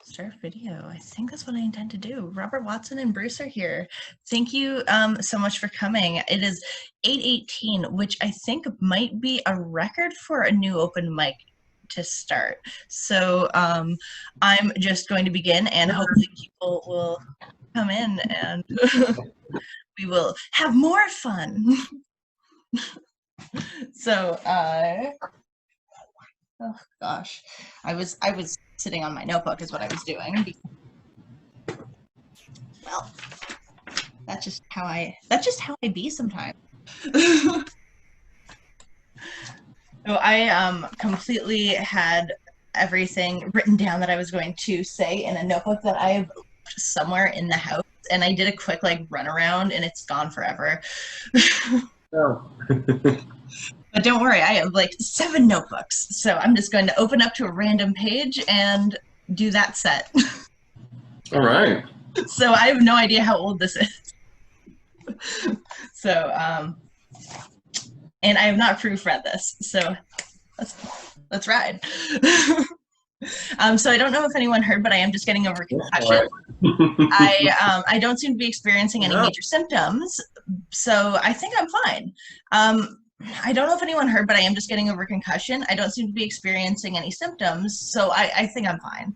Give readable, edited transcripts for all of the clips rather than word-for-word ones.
Start video. I think that's what I intend to do. Robert Watson and Bruce are here. Thank you so much for coming. It is 8:18, which I think might be a record for a new open mic to start. So I'm just going to begin, and hopefully people will come in and we will have more fun. So oh gosh, I was sitting on my notebook is what I was doing. Well, that's just how I be sometimes. So I completely had everything written down that I was going to say in a notebook that I have somewhere in the house, and I did a quick like run around and it's gone forever. Oh. But don't worry, I have like 7 notebooks, so I'm just going to open up to a random page and do that set. All right. So I have no idea how old this is. So and I have not proofread this, so let's ride. So I don't know if anyone heard, but I am just getting over concussion. I don't seem to be experiencing any major symptoms, so I think I'm fine. I don't know if anyone heard, but I am just getting over concussion. I don't seem to be experiencing any symptoms, so I think I'm fine.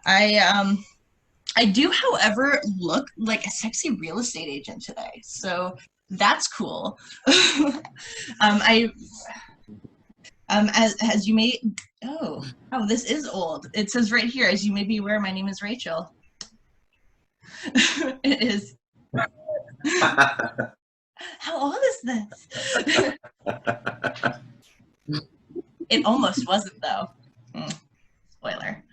I do, however, look like a sexy real estate agent today, so that's cool. As you may, oh, this is old. It says right here, as you may be aware, my name is Rachel. It is. How old is this? It almost wasn't, though. Spoiler.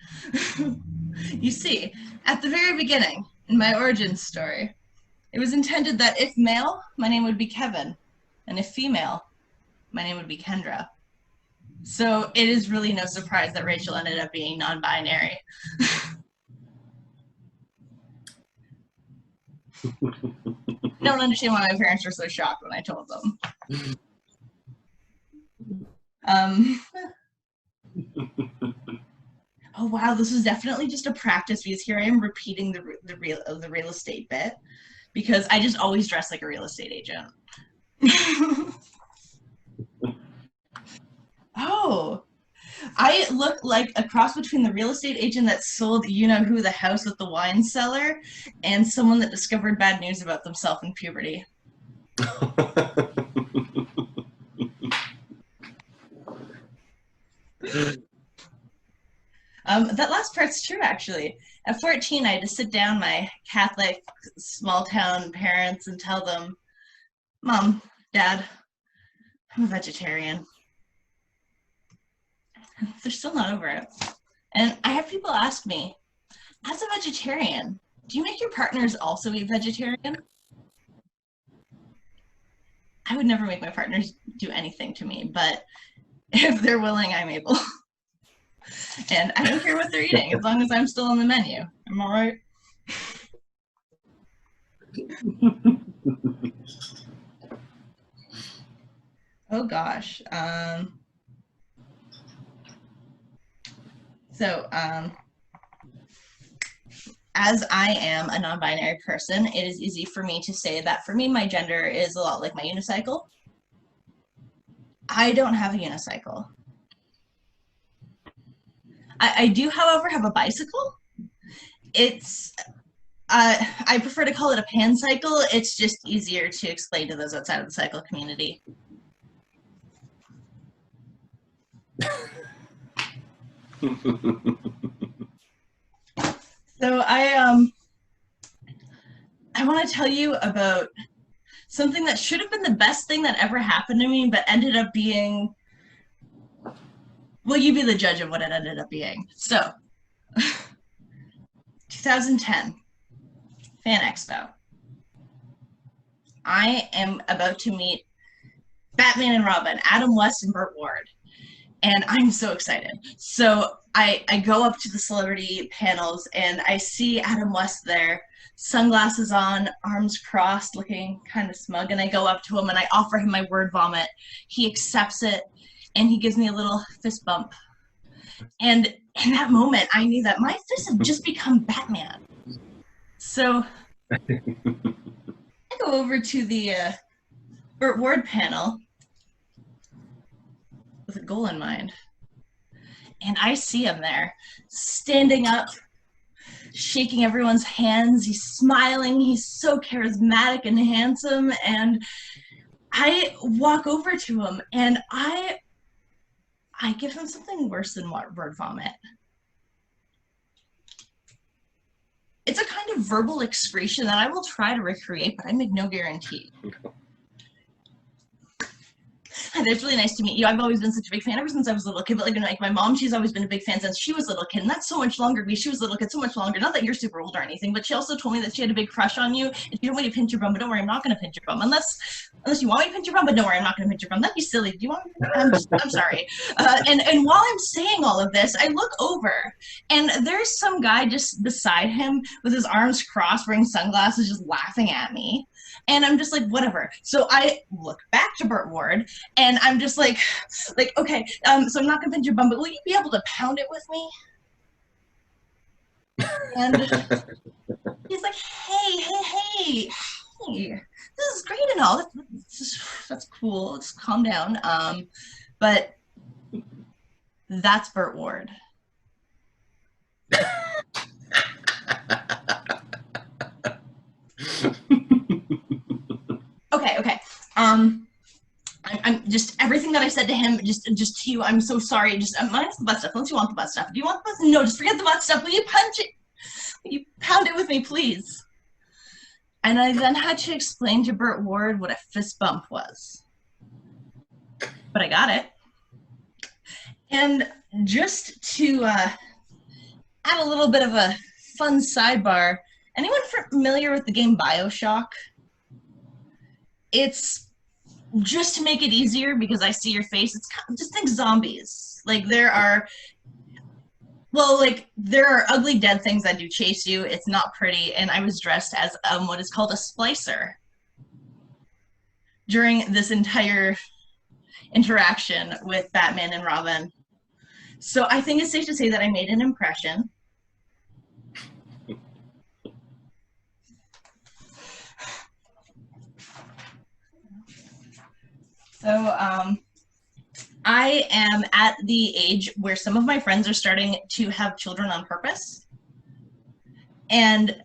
You see, at the very beginning, in my origin story, it was intended that if male, my name would be Kevin, and if female, my name would be Kendra. So it is really no surprise that Rachel ended up being non-binary. I don't understand why my parents were so shocked when I told them. Oh wow, this was definitely just a practice because here I am repeating the real estate bit because I just always dress like a real estate agent. Oh, I look like a cross between the real estate agent that sold you-know-who the house with the wine cellar and someone that discovered bad news about themselves in puberty. That last part's true, actually. At 14, I had to sit down my Catholic small town parents and tell them, Mom, Dad, I'm a vegetarian. They're still not over it. And I have people ask me, as a vegetarian, do you make your partners also eat vegetarian? I would never make my partners do anything to me, but if they're willing, I'm able. And I don't care what they're eating, as long as I'm still on the menu. I'm all right. Oh gosh. So as I am a non-binary person, it is easy for me to say that for me, my gender is a lot like my unicycle. I don't have a unicycle. I do, however, have a bicycle. It's, I prefer to call it a pancycle. It's just easier to explain to those outside of the cycle community. So I want to tell you about something that should have been the best thing that ever happened to me, but ended up being, well, you be the judge of what it ended up being. So 2010 Fan Expo. I am about to meet Batman and Robin, Adam West and Burt Ward. And I'm so excited. So I go up to the celebrity panels and I see Adam West there, sunglasses on, arms crossed, looking kind of smug. And I go up to him and I offer him my word vomit. He accepts it and he gives me a little fist bump. And in that moment, I knew that my fist had just become Batman. So I go over to the Burt Ward panel with a goal in mind. And I see him there, standing up, shaking everyone's hands. He's smiling. He's so charismatic and handsome. And I walk over to him and I give him something worse than word vomit. It's a kind of verbal excretion that I will try to recreate, but I make no guarantee. Hi, it's really nice to meet you. I've always been such a big fan ever since I was a little kid, but like my mom, she's always been a big fan since she was a little kid, and that's so much longer because she was a little kid so much longer. Not that you're super old or anything, but she also told me that she had a big crush on you, and she don't want you to pinch your bum, but don't worry, I'm not going to pinch your bum unless you want me to pinch your bum, but don't worry, I'm not going to pinch your bum. That'd be silly. Do you want me to? I'm sorry. And while I'm saying all of this, I look over, and there's some guy just beside him with his arms crossed, wearing sunglasses, just laughing at me. And I'm just like, whatever. So I look back to Burt Ward, and I'm just like, okay, so I'm not gonna pinch your bum, but will you be able to pound it with me? And he's like, hey, this is great and all. That's cool. Just calm down. But that's Burt Ward. Okay. I'm just everything that I said to him, just to you. I'm so sorry. Just minus the butt stuff. Unless you want the butt stuff. Do you want the butt? No, just forget the butt stuff. Will you punch it? Will you pound it with me, please? And I then had to explain to Burt Ward what a fist bump was. But I got it. And just to add a little bit of a fun sidebar, anyone familiar with the game BioShock? It's just to make it easier because I see your face. It's kind of, just think zombies. Like there are ugly dead things that do chase you. It's not pretty. And I was dressed as what is called a splicer during this entire interaction with Batman and Robin. So I think it's safe to say that I made an impression. So I am at the age where some of my friends are starting to have children on purpose. And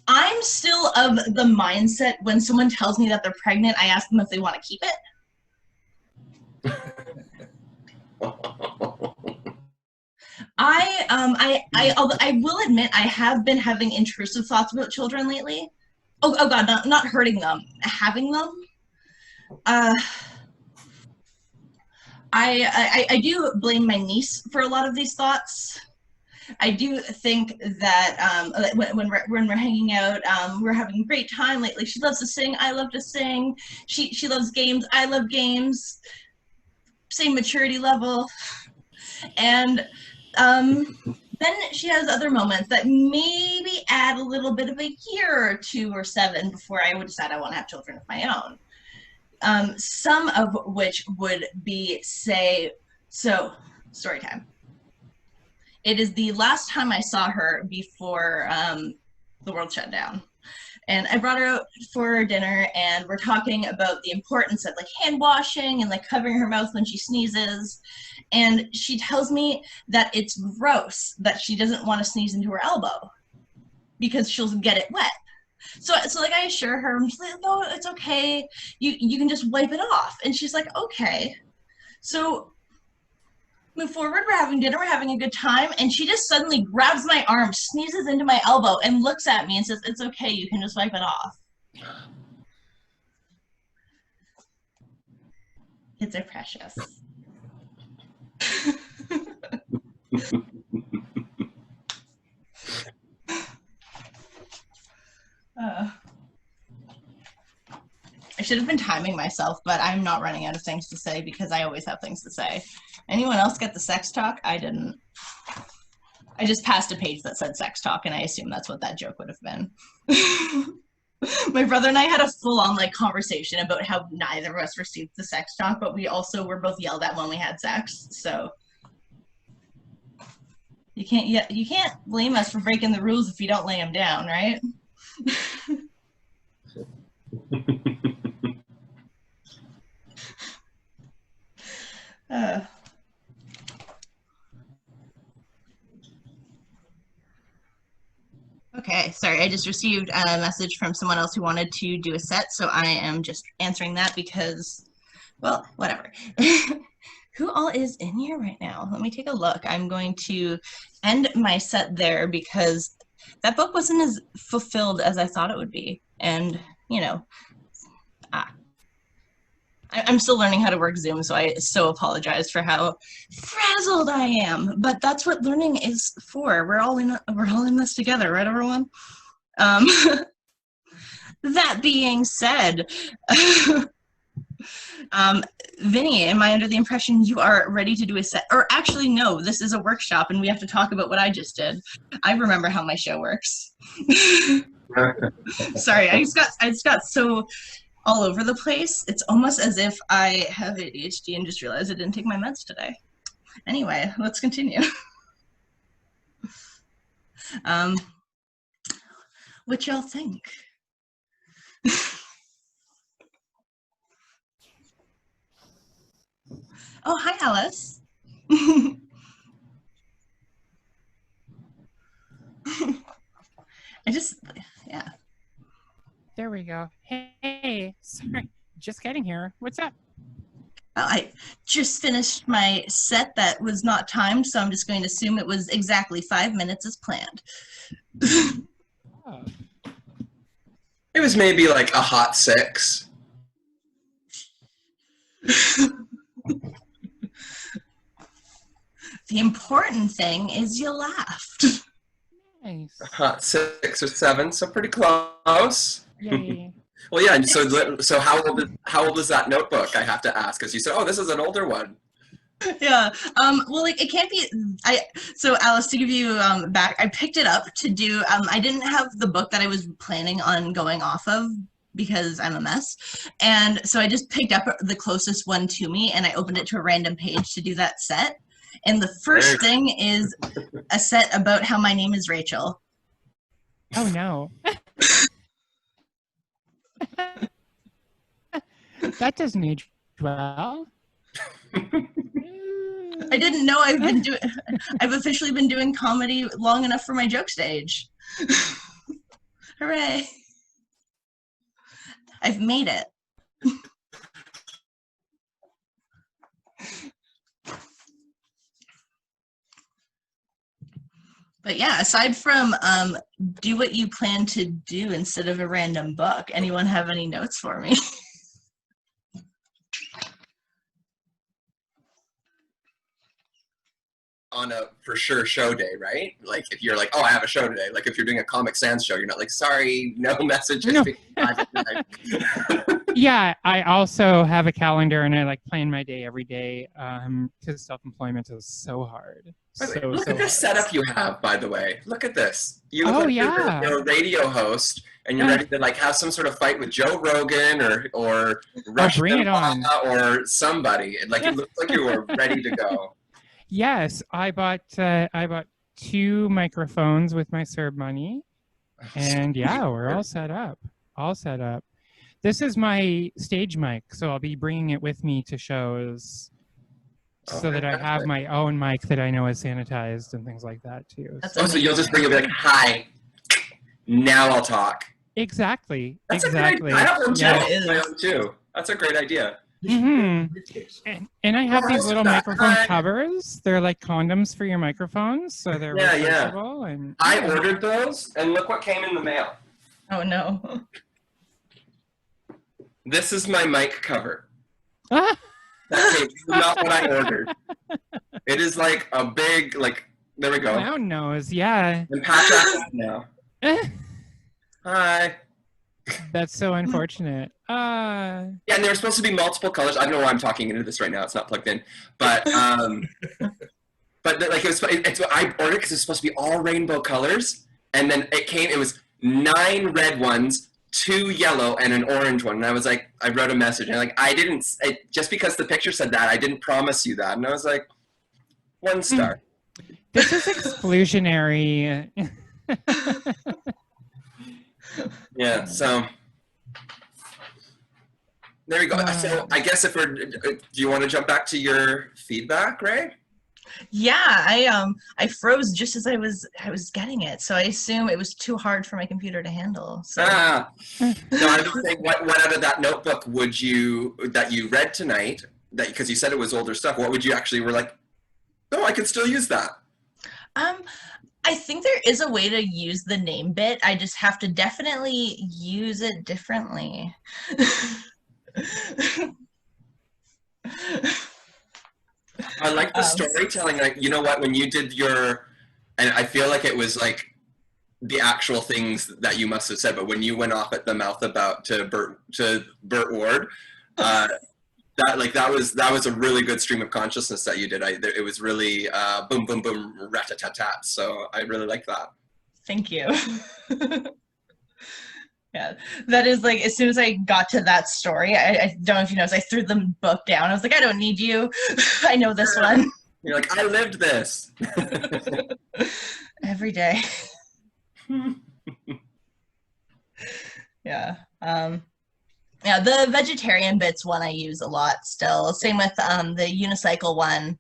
I'm still of the mindset when someone tells me that they're pregnant, I ask them if they want to keep it. I will admit I have been having intrusive thoughts about children lately. Oh God, not hurting them, having them. I do blame my niece for a lot of these thoughts. I do think that when we're hanging out, we're having a great time lately. She loves to sing. I love to sing. She loves games. I love games. Same maturity level. And then she has other moments that maybe add a little bit of a year or 2 or 7 before I would decide I want to have children of my own. Some of which would be, say, so, story time. It is the last time I saw her before the world shut down. And I brought her out for dinner, and we're talking about the importance of like hand washing and like covering her mouth when she sneezes. And she tells me that it's gross that she doesn't want to sneeze into her elbow because she'll get it wet. So like I assure her, I'm just like, no, it's okay. You can just wipe it off. And she's like, okay. So move forward, we're having dinner, we're having a good time, and she just suddenly grabs my arm, sneezes into my elbow, and looks at me and says, it's okay, you can just wipe it off. Kids are precious. I should have been timing myself, but I'm not running out of things to say because I always have things to say. Anyone else get the sex talk? I didn't. I just passed a page that said sex talk, and I assume that's what that joke would have been. My brother and I had a full-on like conversation about how neither of us received the sex talk, but we also were both yelled at when we had sex. So You can't blame us for breaking the rules if you don't lay them down, right? uh, okay, sorry, I just received a message from someone else who wanted to do a set, so I am just answering that because, well, whatever. Who all is in here right now? Let me take a look. I'm going to end my set there because that book wasn't as fulfilled as I thought it would be. And, you know, I'm still learning how to work Zoom, so I so apologize for how frazzled I am. But that's what learning is for. We're all in this together, right, everyone? That being said, Vinnie, am I under the impression you are ready to do a set? Or actually, no, this is a workshop and we have to talk about what I just did. I remember how my show works. Sorry, I just got so all over the place. It's almost as if I have ADHD and just realized I didn't take my meds today. Anyway, let's continue. What y'all think? Oh, hi, Alice. Yeah. There we go. Hey, sorry, just getting here. What's up? Well, I just finished my set that was not timed, so I'm just going to assume it was exactly 5 minutes as planned. Oh. It was maybe like a hot 6. The important thing is you laughed. Nice. A hot 6 or 7, so pretty close. Yay. Well, yeah. So how old is that notebook? I have to ask, because you said, oh, this is an older one. Yeah. Well, like it can't be. So Alice, to give you back, I picked it up to do. I didn't have the book that I was planning on going off of because I'm a mess, and so I just picked up the closest one to me, and I opened it to a random page to do that set. And the first thing is a set about how my name is Rachel. Oh no. That doesn't age well. I didn't know I've officially been doing comedy long enough for my joke stage. Hooray. I've made it. But yeah, aside from do what you plan to do instead of a random book, anyone have any notes for me? On a for sure show day, right? Like if you're like, oh, I have a show today. Like if you're doing a Comic Sans show, you're not like, sorry, no messages. No. No. Yeah, I also have a calendar and I like plan my day every day because self-employment is so hard. Look at this setup you have, by the way. Look at this. You look like yeah. you're a radio host and you're ready to like have some sort of fight with Joe Rogan or Rush bring it on. or somebody. Like it looks like you were ready to go. Yes, I bought 2 microphones with my CERB money, and yeah, we're all set up. All set up. This is my stage mic, so I'll be bringing it with me to shows, so that I have my own mic that I know is sanitized and things like that too. So you'll just bring it like, hi, now I'll talk. Exactly. That's exactly. I have one too. Yeah. I have my own too. That's a great idea. Mm-hmm. And I have these little microphone covers. They're like condoms for your microphones, so they're replaceable. And I ordered those, and look what came in the mail. Oh no! This is my mic cover. Ah! That is not what I ordered. It is like a big, like, there we go. Clown nose, yeah. And patch that now. Hi. That's so unfortunate. Yeah, and there were supposed to be multiple colors. I don't know why I'm talking into this right now. It's not plugged in. But like I ordered because it's supposed to be all rainbow colors, and then it was 9 red ones, 2 yellow, and an orange one. And I was like, I wrote a message, and like just because the picture said that, I didn't promise you that. And I was like, 1 star. This is exclusionary. Yeah, so there we go. So I guess if we're, do you want to jump back to your feedback, Rae? Yeah, I froze just as I was getting it, so I assume it was too hard for my computer to handle. So No, I'm just saying, what out of that notebook would you that you read tonight? That because you said it was older stuff. What would you actually were like? No, I could still use that. I think there is a way to use the name bit. I just have to definitely use it differently. I like the storytelling. Like, you know what? When you did your, and I feel like it was like the actual things that you must have said, but when you went off at the mouth about to Burt Ward, that was a really good stream of consciousness that you did. It was really boom boom boom rat-a-tat-tat. So I really like that. Thank you. Yeah, that is like as soon as I got to that story, I don't know if you noticed, I threw the book down. I was like, I don't need you. I know this one. You're like, I lived this. Every day. Yeah. Yeah, the vegetarian bits one I use a lot still. Same with the unicycle one.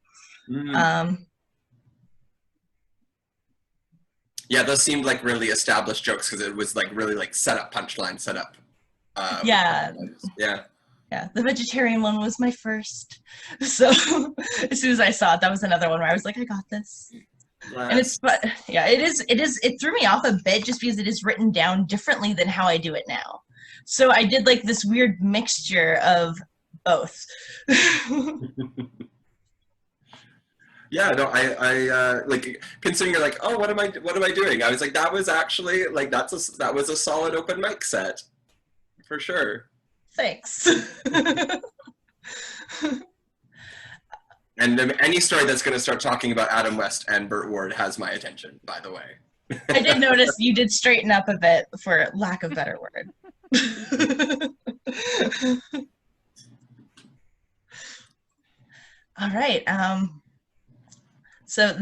Yeah, those seemed like really established jokes because it was like really like set up punchline, set up. Yeah. Yeah. Yeah, the vegetarian one was my first. So as soon as I saw it, that was another one where I was like, I got this. And it's, but yeah, it threw me off a bit just because it is written down differently than how I do it now. So I did like this weird mixture of both. Yeah, no, I like considering you're like, oh, what am I doing? I was like, that was actually like that was a solid open mic set, for sure. Thanks. And any story that's going to start talking about Adam West and Burt Ward has my attention, by the way. I did notice you did straighten up a bit, for lack of a better word. All right. So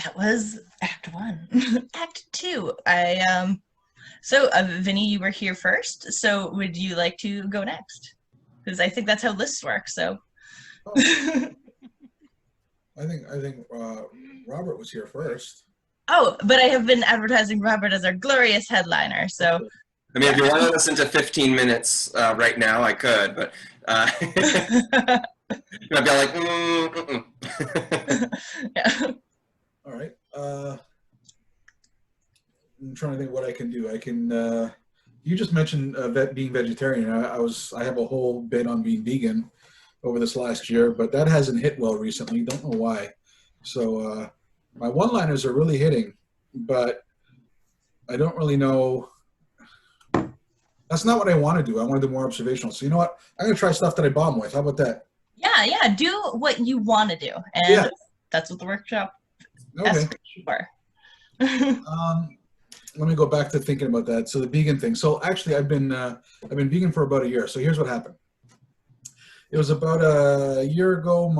that was Act 1. Act 2. Vinnie, you were here first. So would you like to go next? Because I think that's how lists work. So. I think Robert was here first. Oh, but I have been advertising Robert as our glorious headliner. So. I mean, if you want to listen to 15 minutes right now, I could, but I'd be like, Yeah. All right. I'm trying to think what I can do. I can. You just mentioned being vegetarian. I have a whole bit on being vegan over this last year, but that hasn't hit well recently. Don't know why. So my one-liners are really hitting, but I don't really know. That's not what I want to do. I want to do more observational. So you know what? I'm going to try stuff that I bomb with. How about that? Yeah. Do what you want to do, and that's what the workshop is for. Let me go back to thinking about that. So the vegan thing. So actually, I've been vegan for about a year. So here's what happened. It was about a year ago.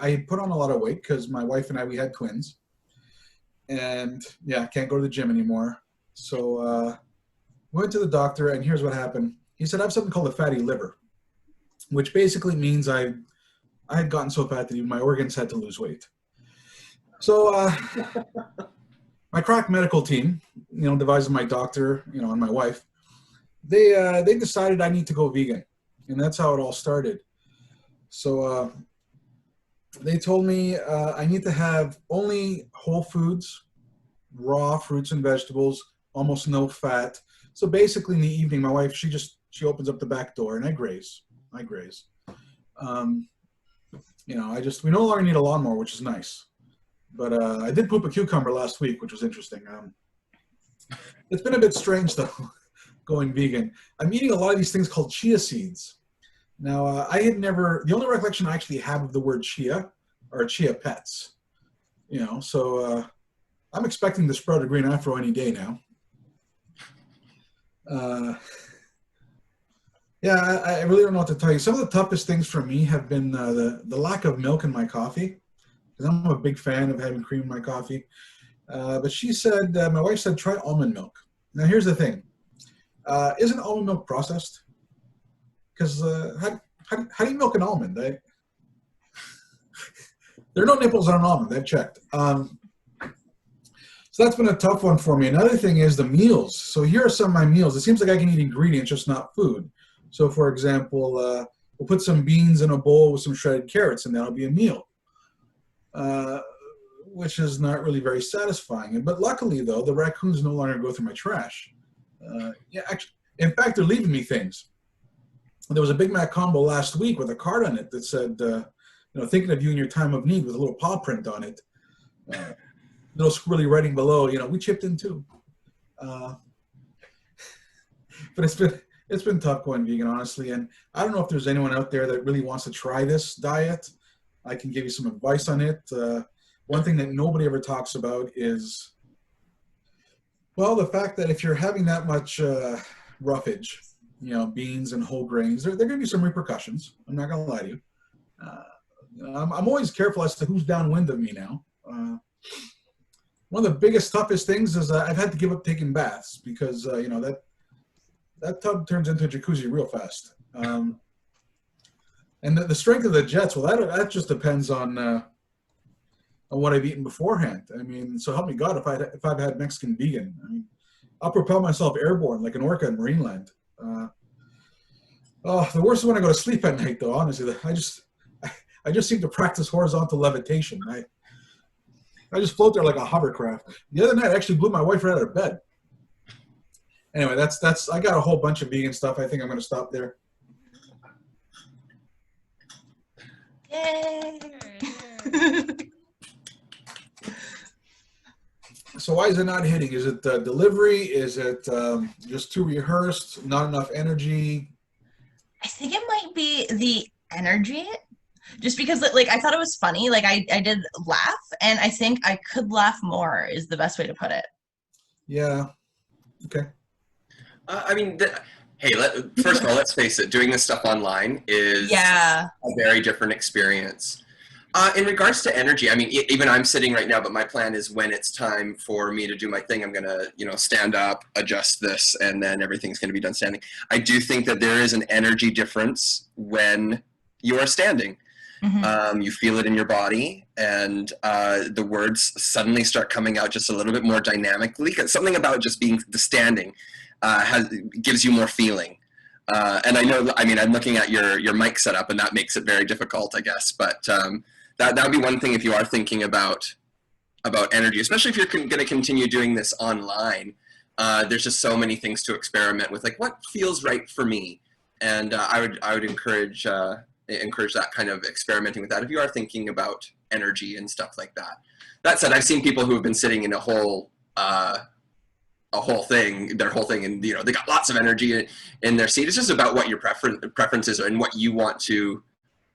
I had put on a lot of weight because my wife and we had twins, and can't go to the gym anymore. So went to the doctor, and here's what happened. He said I have something called a fatty liver, which basically means I had gotten so fat that even my organs had to lose weight. So my crack medical team, devised my doctor, and my wife, they decided I need to go vegan, and that's how it all started. So they told me I need to have only whole foods, raw fruits and vegetables, almost no fat. So basically in the evening, my wife, she opens up the back door and I graze. We no longer need a lawnmower, which is nice. But I did poop a cucumber last week, which was interesting. It's been a bit strange though, going vegan. I'm eating a lot of these things called chia seeds. Now, the only recollection I actually have of the word chia are chia pets. So I'm expecting to sprout a green afro any day now. I really don't know what to tell you. Some of the toughest things for me have been the lack of milk in my coffee. because I'm a big fan of having cream in my coffee. But she said, my wife said, try almond milk. Now, here's the thing. Isn't almond milk processed? Because how do you milk an almond? There are no nipples on an almond. I've checked. So that's been a tough one for me. Another thing is the meals. So here are some of my meals. It seems like I can eat ingredients, just not food. So, for example, we'll put some beans in a bowl with some shredded carrots, and that'll be a meal, which is not really very satisfying. But luckily, though, the raccoons no longer go through my trash. Yeah, actually, in fact, they're leaving me things. There was a Big Mac combo last week with a card on it that said, thinking of you in your time of need, with a little paw print on it. Little squirrely writing below, we chipped in too. But it's been tough going vegan, honestly. And I don't know if there's anyone out there that really wants to try this diet. I can give you some advice on it. One thing that nobody ever talks about is, well, the fact that if you're having that much roughage, beans and whole grains, there are going to be some repercussions. I'm not going to lie to you. I'm always careful as to who's downwind of me now. One of the biggest, toughest things is I've had to give up taking baths because, that tub turns into a jacuzzi real fast. And the strength of the jets, well, that just depends on what I've eaten beforehand. I mean, so help me God, if I've had Mexican vegan, I mean, I'll propel myself airborne like an orca in Marineland. The worst is when I go to sleep at night, though. Honestly, I just seem to practice horizontal levitation. I just float there like a hovercraft. The other night, I actually blew my wife right out of bed. Anyway, that's. I got a whole bunch of vegan stuff. I think I'm going to stop there. Yay! So why is it not hitting? Is it delivery? Is it just too rehearsed? Not enough energy? I think it might be the energy. Just because, like, I thought it was funny. Like, I did laugh, and I think I could laugh more is the best way to put it. Yeah. Okay. I mean, first of all, let's face it, doing this stuff online is a very different experience. In regards to energy, I mean, even I'm sitting right now, but my plan is when it's time for me to do my thing, I'm going to, stand up, adjust this, and then everything's going to be done standing. I do think that there is an energy difference when you are standing. Mm-hmm. You feel it in your body, and the words suddenly start coming out just a little bit more dynamically. Something about just being the standing gives you more feeling. And I know, I mean, I'm looking at your mic setup, and that makes it very difficult, I guess. But that would be one thing if you are thinking about energy, especially if you're going to continue doing this online. There's just so many things to experiment with, like what feels right for me. And I would encourage that kind of experimenting with that if you are thinking about energy and stuff like that. That said, I've seen people who have been sitting in their whole thing, and they got lots of energy in their seat. It's just about what your preferences are and what you want to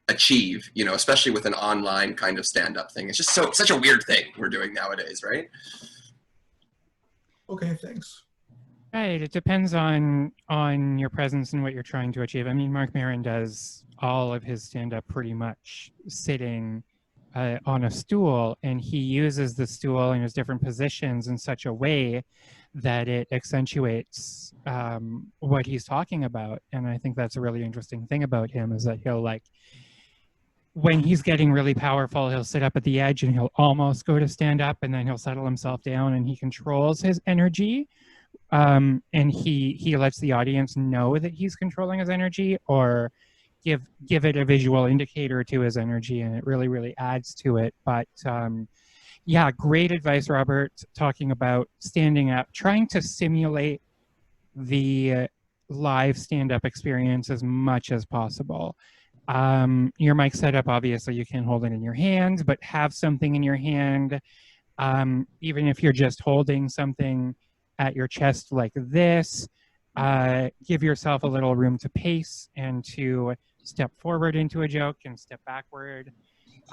achieve, especially with an online kind of stand-up thing. It's just such a weird thing we're doing nowadays, right? Okay, thanks. Right, it depends on your presence and what you're trying to achieve. I mean, Mark Maron does all of his stand-up pretty much sitting on a stool, and he uses the stool in his different positions in such a way that it accentuates what he's talking about. And I think that's a really interesting thing about him, is that he'll, like, when he's getting really powerful, he'll sit up at the edge and he'll almost go to stand up, and then he'll settle himself down, and he controls his energy. And he lets the audience know that he's controlling his energy, or give it a visual indicator to his energy, and it really, really adds to it. But yeah, great advice, Robert, talking about standing up, trying to simulate the live stand-up experience as much as possible. Your mic setup, obviously you can't hold it in your hand, but have something in your hand. Even if you're just holding something at your chest like this, give yourself a little room to pace and to step forward into a joke and step backward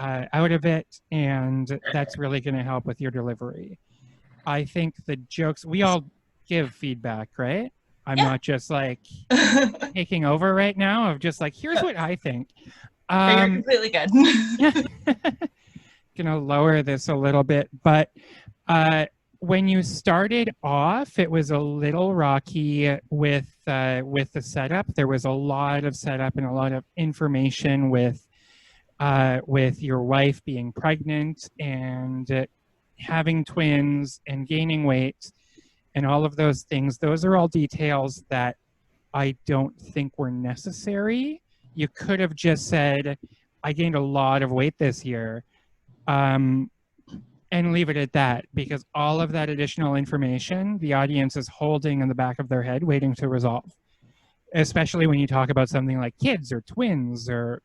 out of it, and that's really going to help with your delivery. I think the jokes, we all give feedback, right? I'm not just like taking over right now of just like, here's what I think. You're completely good. gonna lower this a little bit, but when you started off, it was a little rocky with the setup. There was a lot of setup and a lot of information with your wife being pregnant and having twins and gaining weight and all of those things. Those are all details that I don't think were necessary. You could have just said, I gained a lot of weight this year, and leave it at that, because all of that additional information, the audience is holding in the back of their head, waiting to resolve, especially when you talk about something like kids or twins or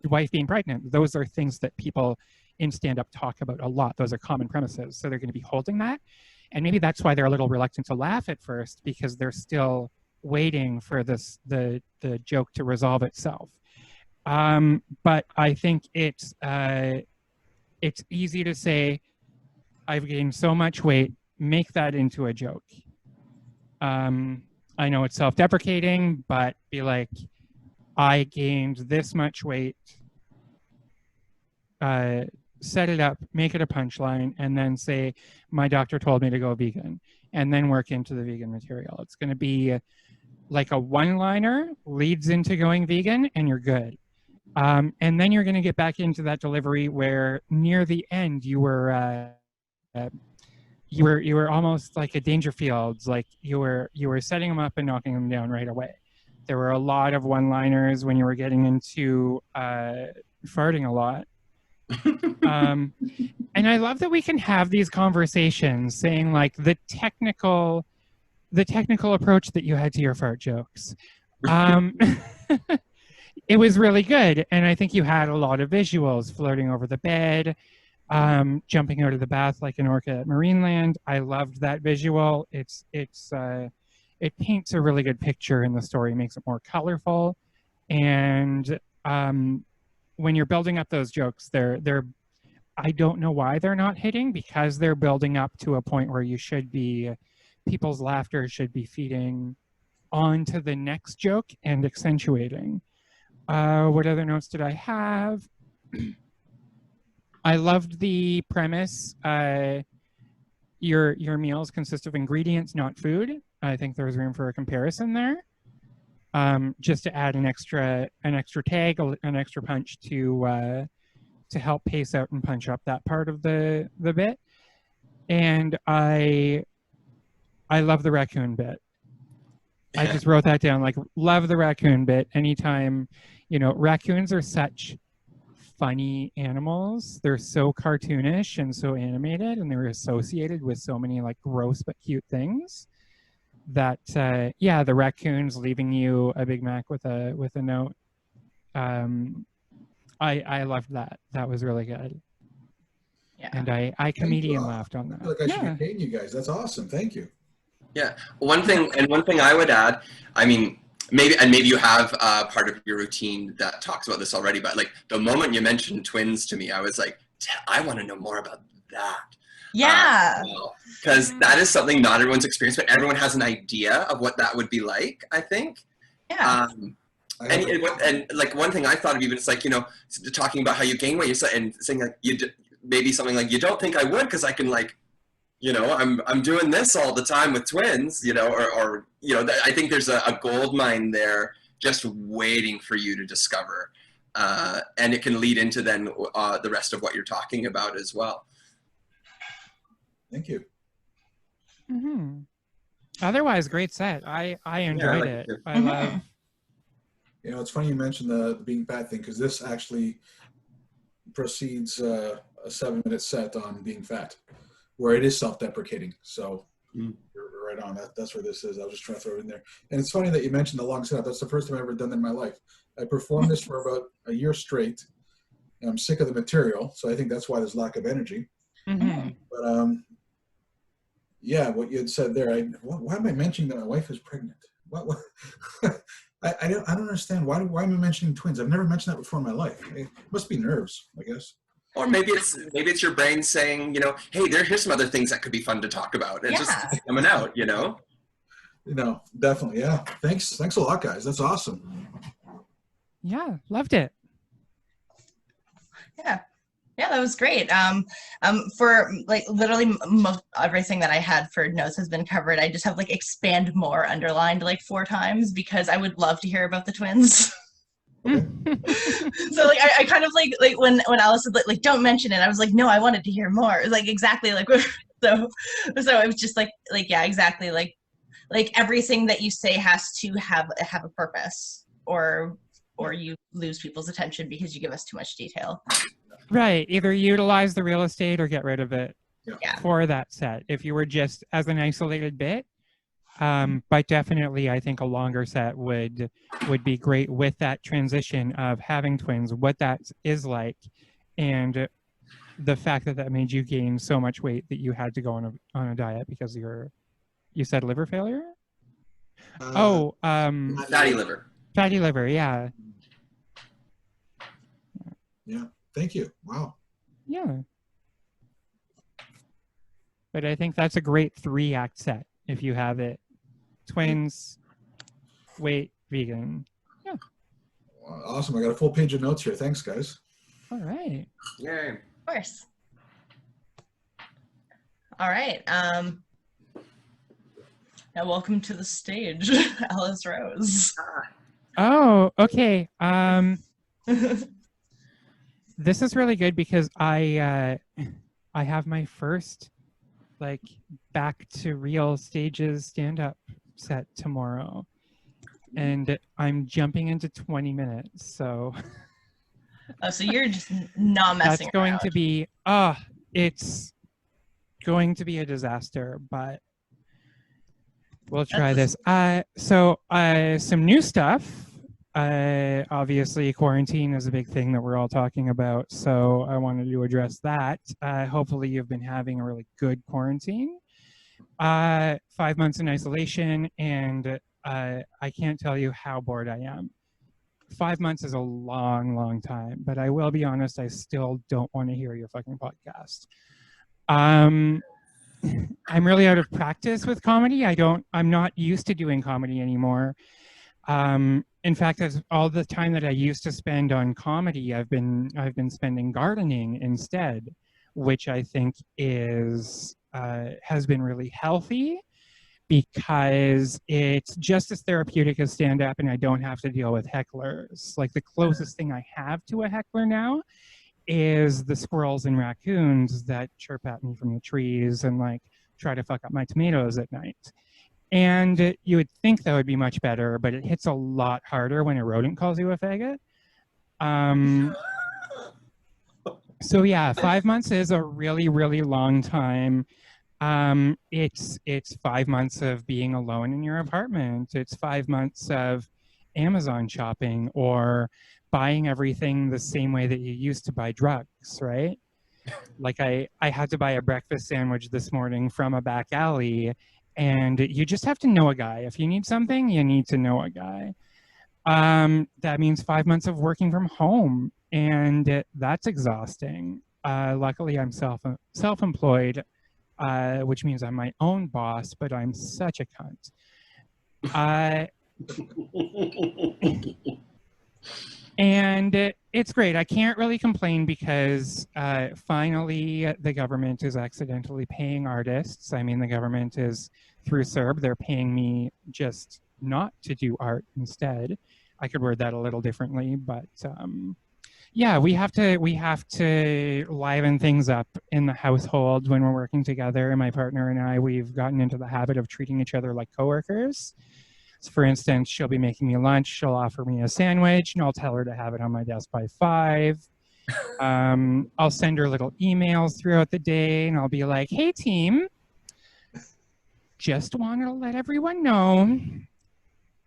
wife being pregnant. Those are things that people in stand-up talk about a lot. Those are common premises. So they're going to be holding that. And maybe that's why they're a little reluctant to laugh at first, because they're still waiting for the joke to resolve itself. But I think it's easy to say, I've gained so much weight, make that into a joke. I know it's self-deprecating, but be like, I gained this much weight, set it up, make it a punchline, and then say, my doctor told me to go vegan, and then work into the vegan material. It's going to be like a one-liner leads into going vegan, and you're good. And then you're going to get back into that delivery where near the end you were almost like a Dangerfields, like you were setting them up and knocking them down right away. There were a lot of one-liners when you were getting into farting a lot. And I love that we can have these conversations saying like the technical approach that you had to your fart jokes. It was really good. And I think you had a lot of visuals, floating over the bed, jumping out of the bath like an orca at Marineland. I loved that visual. It paints a really good picture in the story, makes it more colorful. And when you're building up those jokes, I don't know why they're not hitting, because they're building up to a point where you should be, people's laughter should be feeding onto the next joke and accentuating. What other notes did I have? I loved the premise. Your meals consist of ingredients, not food. I think there's room for a comparison there. Just to add an extra tag, an extra punch to help pace out and punch up that part of the bit. And I love the raccoon bit. I just wrote that down, like, love the raccoon bit. Anytime, raccoons are such funny animals. They're so cartoonish and so animated, and they're associated with so many like gross but cute things that the raccoons leaving you a Big Mac with a note. I loved that. That was really good. Yeah. And I comedian laughed on that. I feel like I should be paying you guys. That's awesome. Thank you. Yeah. One thing I would add, I mean, maybe you have part of your routine that talks about this already, but like the moment you mentioned twins to me, I was like, I want to know more about that. Yeah. Because that is something not everyone's experienced, but everyone has an idea of what that would be like, I think. Yeah. And like one thing I thought of even, it's like, talking about how you gain weight and saying like, maybe something like, you don't think I would, because I can like, I'm doing this all the time with twins, or I think there's a gold mine there just waiting for you to discover. And it can lead into then the rest of what you're talking about as well. Thank you. Mm-hmm. Otherwise, great set. I enjoyed it. I love. It's funny you mentioned the being fat thing, because this actually precedes a 7-minute set on being fat, where it is self-deprecating. So you're right on. That's where this is. I was just trying to throw it in there. And it's funny that you mentioned the long setup. That's the first time I've ever done that in my life. I performed this for about a year straight, and I'm sick of the material. So I think that's why there's lack of energy. Mm-hmm. But what you had said there, why am I mentioning that my wife is pregnant? What? I don't understand. Why am I mentioning twins? I've never mentioned that before in my life. It must be nerves, I guess. Or maybe it's your brain saying, hey, here's some other things that could be fun to talk about, and just coming out, Definitely, yeah. Thanks a lot, guys. That's awesome. Yeah, loved it. Yeah. Yeah, that was great. For like literally everything that I had for notes has been covered. I just have like expand more underlined like 4 times because I would love to hear about the twins. Okay. So like I kind of like when Alice said like don't mention it, I was like no, I wanted to hear more. Like exactly like so it was just like yeah, exactly like everything that you say has to have a purpose or you lose people's attention because you give us too much detail. Right. Either utilize the real estate or get rid of it Yeah. for that set. If you were just as an isolated bit, but definitely I think a longer set would be great with that transition of having twins, what that is like, and the fact that that made you gain so much weight that you had to go on a diet because you said liver failure? Fatty liver. Fatty liver, yeah. Yeah. Thank you. Wow. Yeah. But I think that's a great 3-act set if you have it. Twins, weight, vegan. Yeah. Wow, awesome. I got a full page of notes here. Thanks, guys. All right. Yay. Of course. All right. Now welcome to the stage, Alice Rose. Oh, okay. This is really good because I have my first like back to real stages stand-up set tomorrow, and I'm jumping into 20 minutes. So Oh, so you're just not messing that's going around. to be it's going to be a disaster, but we'll try this. So some new stuff. Obviously, quarantine is a big thing that we're all talking about, so I wanted to address that. Hopefully, you've been having a really good quarantine. 5 months in isolation, and I can't tell you how bored I am. 5 months is a long, long time, but I will be honest, I still don't want to hear your fucking podcast. I'm really out of practice with comedy. I'm not used to doing comedy anymore. In fact, all the time that I used to spend on comedy, I've been spending gardening instead, which I think has been really healthy because it's just as therapeutic as stand-up, and I don't have to deal with hecklers. Like the closest thing I have to a heckler now is the squirrels and raccoons that chirp at me from the trees and like try to fuck up my tomatoes at night. And you would think that would be much better, but it hits a lot harder when a rodent calls you a faggot. So yeah, 5 months is a really, really long time. It's 5 months of being alone in your apartment. It's 5 months of Amazon shopping or buying everything the same way that you used to buy drugs, right? Like I had to buy a breakfast sandwich this morning from a back alley. And you just have to know a guy. If you need something, you need to know a guy. That means 5 months of working from home, and that's exhausting. Luckily, I'm self-employed, which means I'm my own boss, but I'm such a cunt. And it's great. I can't really complain because finally the government is accidentally paying artists. I mean, the government is through CERB. They're paying me just not to do art instead. I could word that a little differently, but yeah, we have to liven things up in the household when we're working together. My partner and I, we've gotten into the habit of treating each other like coworkers. So for instance, she'll be making me lunch, she'll offer me a sandwich, and I'll tell her to have it on my desk by 5. I'll send her little emails throughout the day, and I'll be like, hey team, just want to let everyone know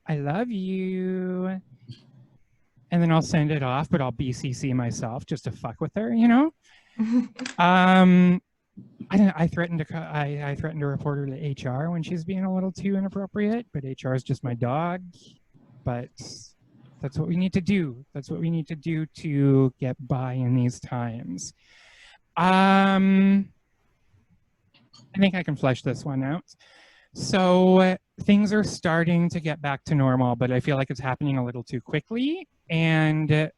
I love you. And then I'll send it off, but I'll BCC myself just to fuck with her, you know? I threatened to report her to HR when she's being a little too inappropriate, but HR is just my dog. But that's what we need to do. That's what we need to do to get by in these times. I think I can flesh this one out. So things are starting to get back to normal, but I feel like it's happening a little too quickly. And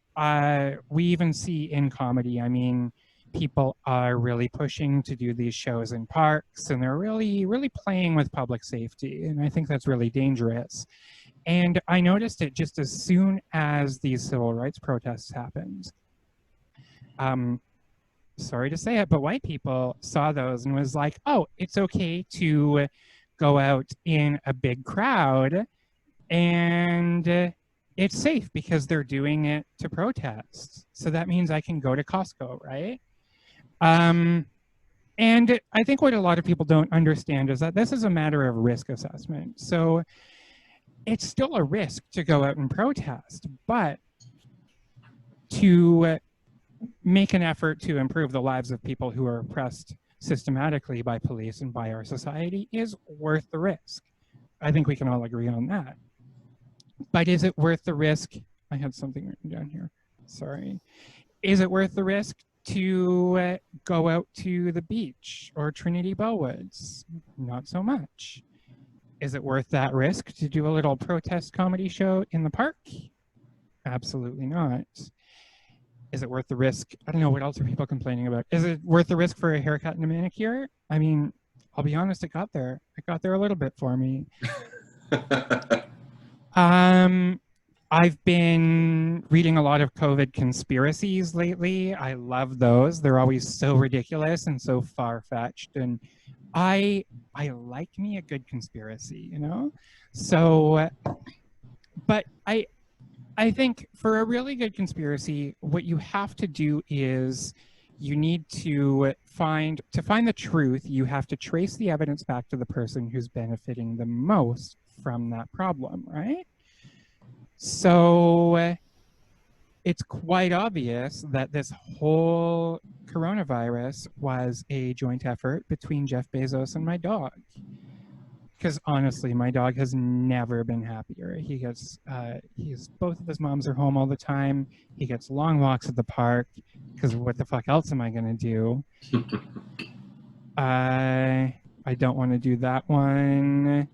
we even see in comedy, I mean, people are really pushing to do these shows in parks, and they're really, really playing with public safety. And I think that's really dangerous. And I noticed it just as soon as these civil rights protests happened. Sorry to say it, but white people saw those and was like, oh, it's okay to go out in a big crowd, and it's safe because they're doing it to protest. So that means I can go to Costco, right? And I think what a lot of people don't understand is that this is a matter of risk assessment. So it's still a risk to go out and protest, but to make an effort to improve the lives of people who are oppressed systematically by police and by our society is worth the risk. I think we can all agree on that. But is it worth the risk? I had something written down here. Sorry. Is it worth the risk to go out to the beach or Trinity Bellwoods? Not so much. Is it worth that risk to do a little protest comedy show in the park? Absolutely not. Is it worth the risk? I don't know, what else are people complaining about? Is it worth the risk for a haircut and a manicure? I mean, I'll be honest, it got there. It got there a little bit for me. I've been reading a lot of COVID conspiracies lately. I love those. They're always so ridiculous and so far-fetched. And I like me a good conspiracy, you know? So, but I think for a really good conspiracy, what you have to do is you need to find the truth, you have to trace the evidence back to the person who's benefiting the most from that problem, right? So it's quite obvious that this whole coronavirus was a joint effort between Jeff Bezos and my dog. Because honestly, my dog has never been happier. He gets, both of his moms are home all the time. He gets long walks at the park, because what the fuck else am I gonna do? I don't want to do that one.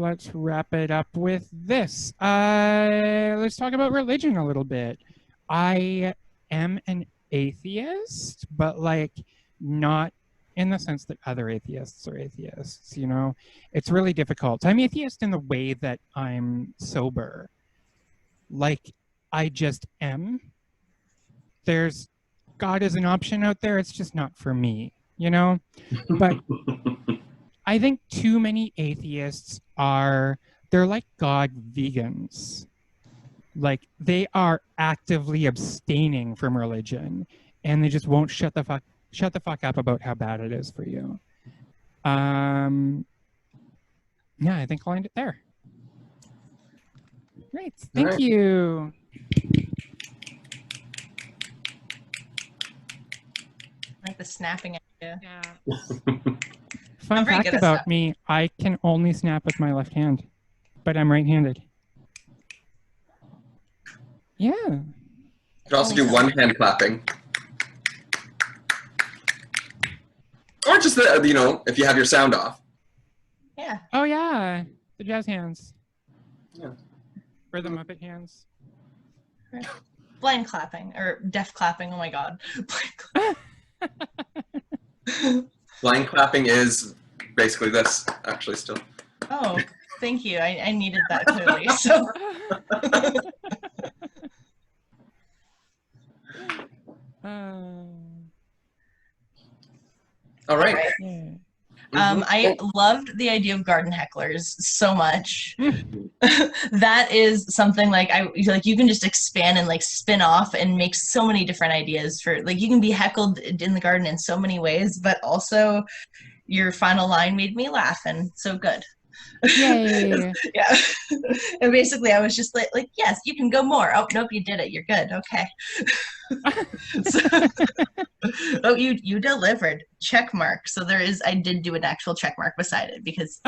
Let's wrap it up with this. Let's talk about religion a little bit. I am an atheist, but like not in the sense that other atheists are atheists, you know? It's really difficult. I'm atheist in the way that I'm sober. Like, I just am. There's God is an option out there, it's just not for me, you know? But I think too many atheists they're like God vegans. Like, they are actively abstaining from religion, and they just won't shut the fuck up about how bad it is for you. Yeah, I think I'll end it there. Great, thank you. Like the snapping idea. Yeah. Fun fact about me, I can only snap with my left hand, but I'm right-handed. Yeah. You can also do one-hand clapping. Or just you know, if you have your sound off. Yeah. Oh yeah, the jazz hands. Yeah. Or the Muppet hands. Blind clapping or deaf clapping. Oh my god. Blind clapping is basically this, actually, still. Oh, thank you. I needed that clearly. So. All right. Yeah. I loved the idea of garden hecklers so much. That is something like you can just expand and like spin off and make so many different ideas for like you can be heckled in the garden in so many ways, but also your final line made me laugh and so good. Yay. Yeah. And basically I was just like, yes, you can go more. Oh, nope, you did it. You're good. Okay. Oh, you delivered. Check mark. So I did do an actual check mark beside it because.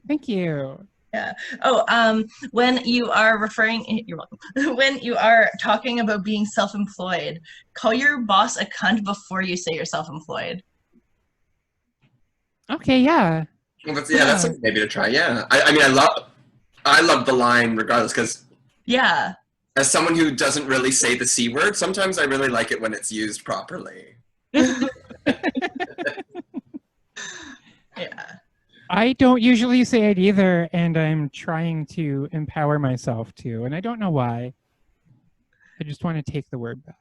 Thank you. Yeah. Oh, when you are you're welcome. When you are talking about being self-employed, call your boss a cunt before you say you're self-employed. Okay, yeah. Yeah, that's something maybe to try. Yeah, I mean, I love the line regardless because Yeah. as someone who doesn't really say the C word, sometimes I really like it when it's used properly. Yeah. I don't usually say it either, and I'm trying to empower myself to, and I don't know why. I just want to take the word back.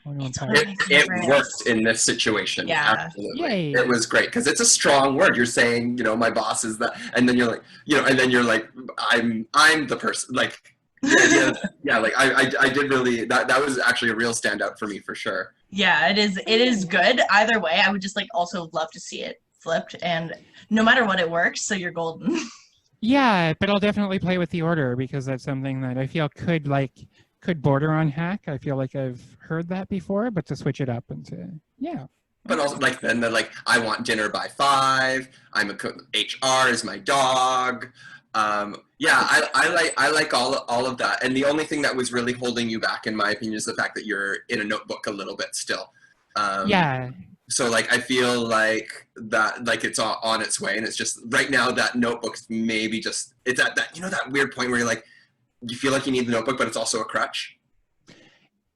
It's one of my It favorites. worked in this situation. Yeah. Absolutely. Yay. It was great because it's a strong word. You're saying, you know, my boss is that, and then you're like, you know, and then you're like, I'm the person. Like, the idea, yeah, like I did really that was actually a real standout for me for sure. Yeah, it is good. Either way, I would just like also love to see it flipped, and no matter what, it works, so you're golden. Yeah, but I'll definitely play with the order because that's something that I feel could border on hack. I feel like I've heard that before, but to switch it up and to But also like then they're like, I want dinner by 5. I'm a cook. HR is my dog. Yeah, I like all of that. And the only thing that was really holding you back, in my opinion, is the fact that you're in a notebook a little bit still. Yeah. So like I feel like that like it's on its way, and it's just right now that notebook's maybe just it's at that, you know, that weird point where you're like you feel like you need the notebook, but it's also a crutch.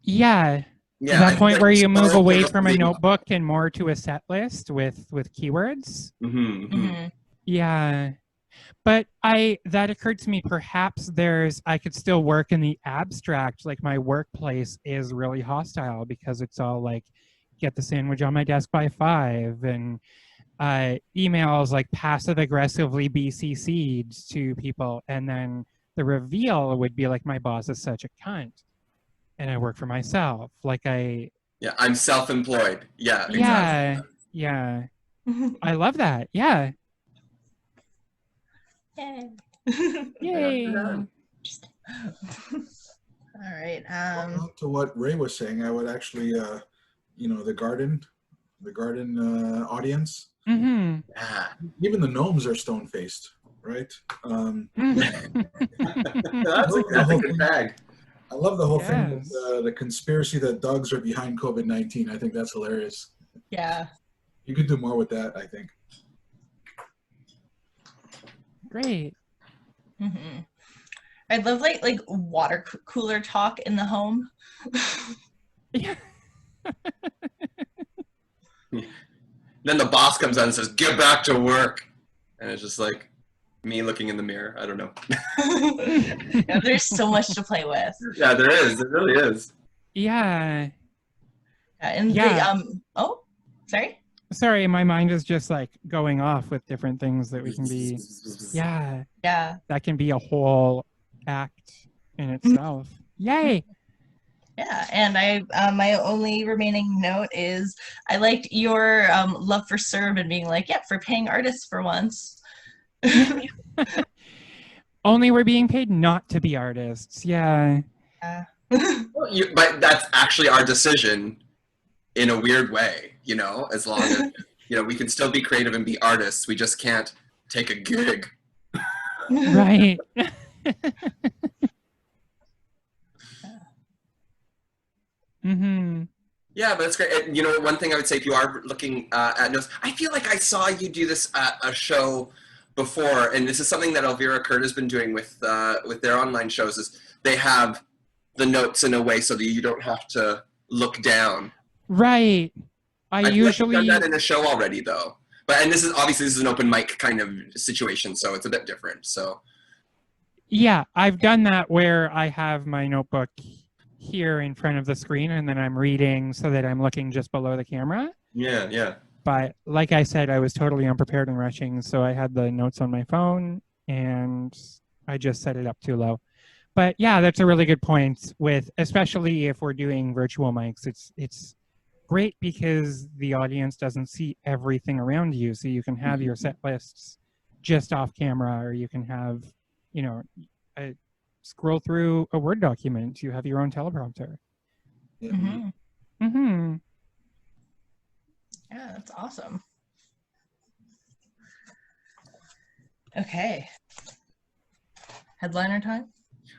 Yeah. Yeah, That point like where you move away slowly- from a notebook and more to a set list with keywords. Mhm. Yeah. But that occurred to me, perhaps I could still work in the abstract. Like my workplace is really hostile because it's all like, get the sandwich on my desk by 5, and emails like passive aggressively BCC'd to people. And then the reveal would be like, my boss is such a cunt and I work for myself. Like Yeah, I'm self-employed. Yeah, exactly. Yeah. I love that. Yeah. Yay. Yay. All right. To what Ray was saying, I would actually, you know, the garden audience. Mm-hmm. Yeah. Even the gnomes are stone-faced, right? That's a good bag. I love the whole thing Yes. with the conspiracy that dogs are behind COVID-19. I think that's hilarious. Yeah. You could do more with that, I think. Great. Mm-hmm. I'd love like water cooler talk in the home. Yeah. Then the boss comes out and says, "Get back to work," and it's just like me looking in the mirror. I don't know. Yeah, there's so much to play with. Yeah, there is. It really is. Yeah. And Yeah. oh, sorry. Sorry, my mind is just like going off with different things that we can be. Yeah. Yeah. That can be a whole act in itself. Yay. Yeah, and my only remaining note is I liked your love for Serb and being like, yeah, for paying artists for once. Only we're being paid not to be artists. Yeah. Well, but that's actually our decision in a weird way, you know, as long as, you know, we can still be creative and be artists. We just can't take a gig. Right. Mm-hmm. Yeah, but that's great. And, you know, one thing I would say, if you are looking at notes, I feel like I saw you do this at a show before, and this is something that Elvira Kurt has been doing with their online shows, is they have the notes in a way so that you don't have to look down. Right. I feel usually like you've done that in a show already, though. But and this is an open mic kind of situation, so it's a bit different. So yeah, I've done that where I have my notebook here in front of the screen and then I'm reading so that I'm looking just below the camera. yeah, yeah. But like I said, I was totally unprepared and rushing, so I had the notes on my phone and I just set it up too low. But yeah, that's a really good point, with especially if we're doing virtual mics. It's great because the audience doesn't see everything around you, so you can have your set lists just off camera, or you can have, you know, scroll through a Word document. You have your own teleprompter. Yeah. Mm-hmm. Mm-hmm. Yeah, that's awesome. Okay. Headliner time?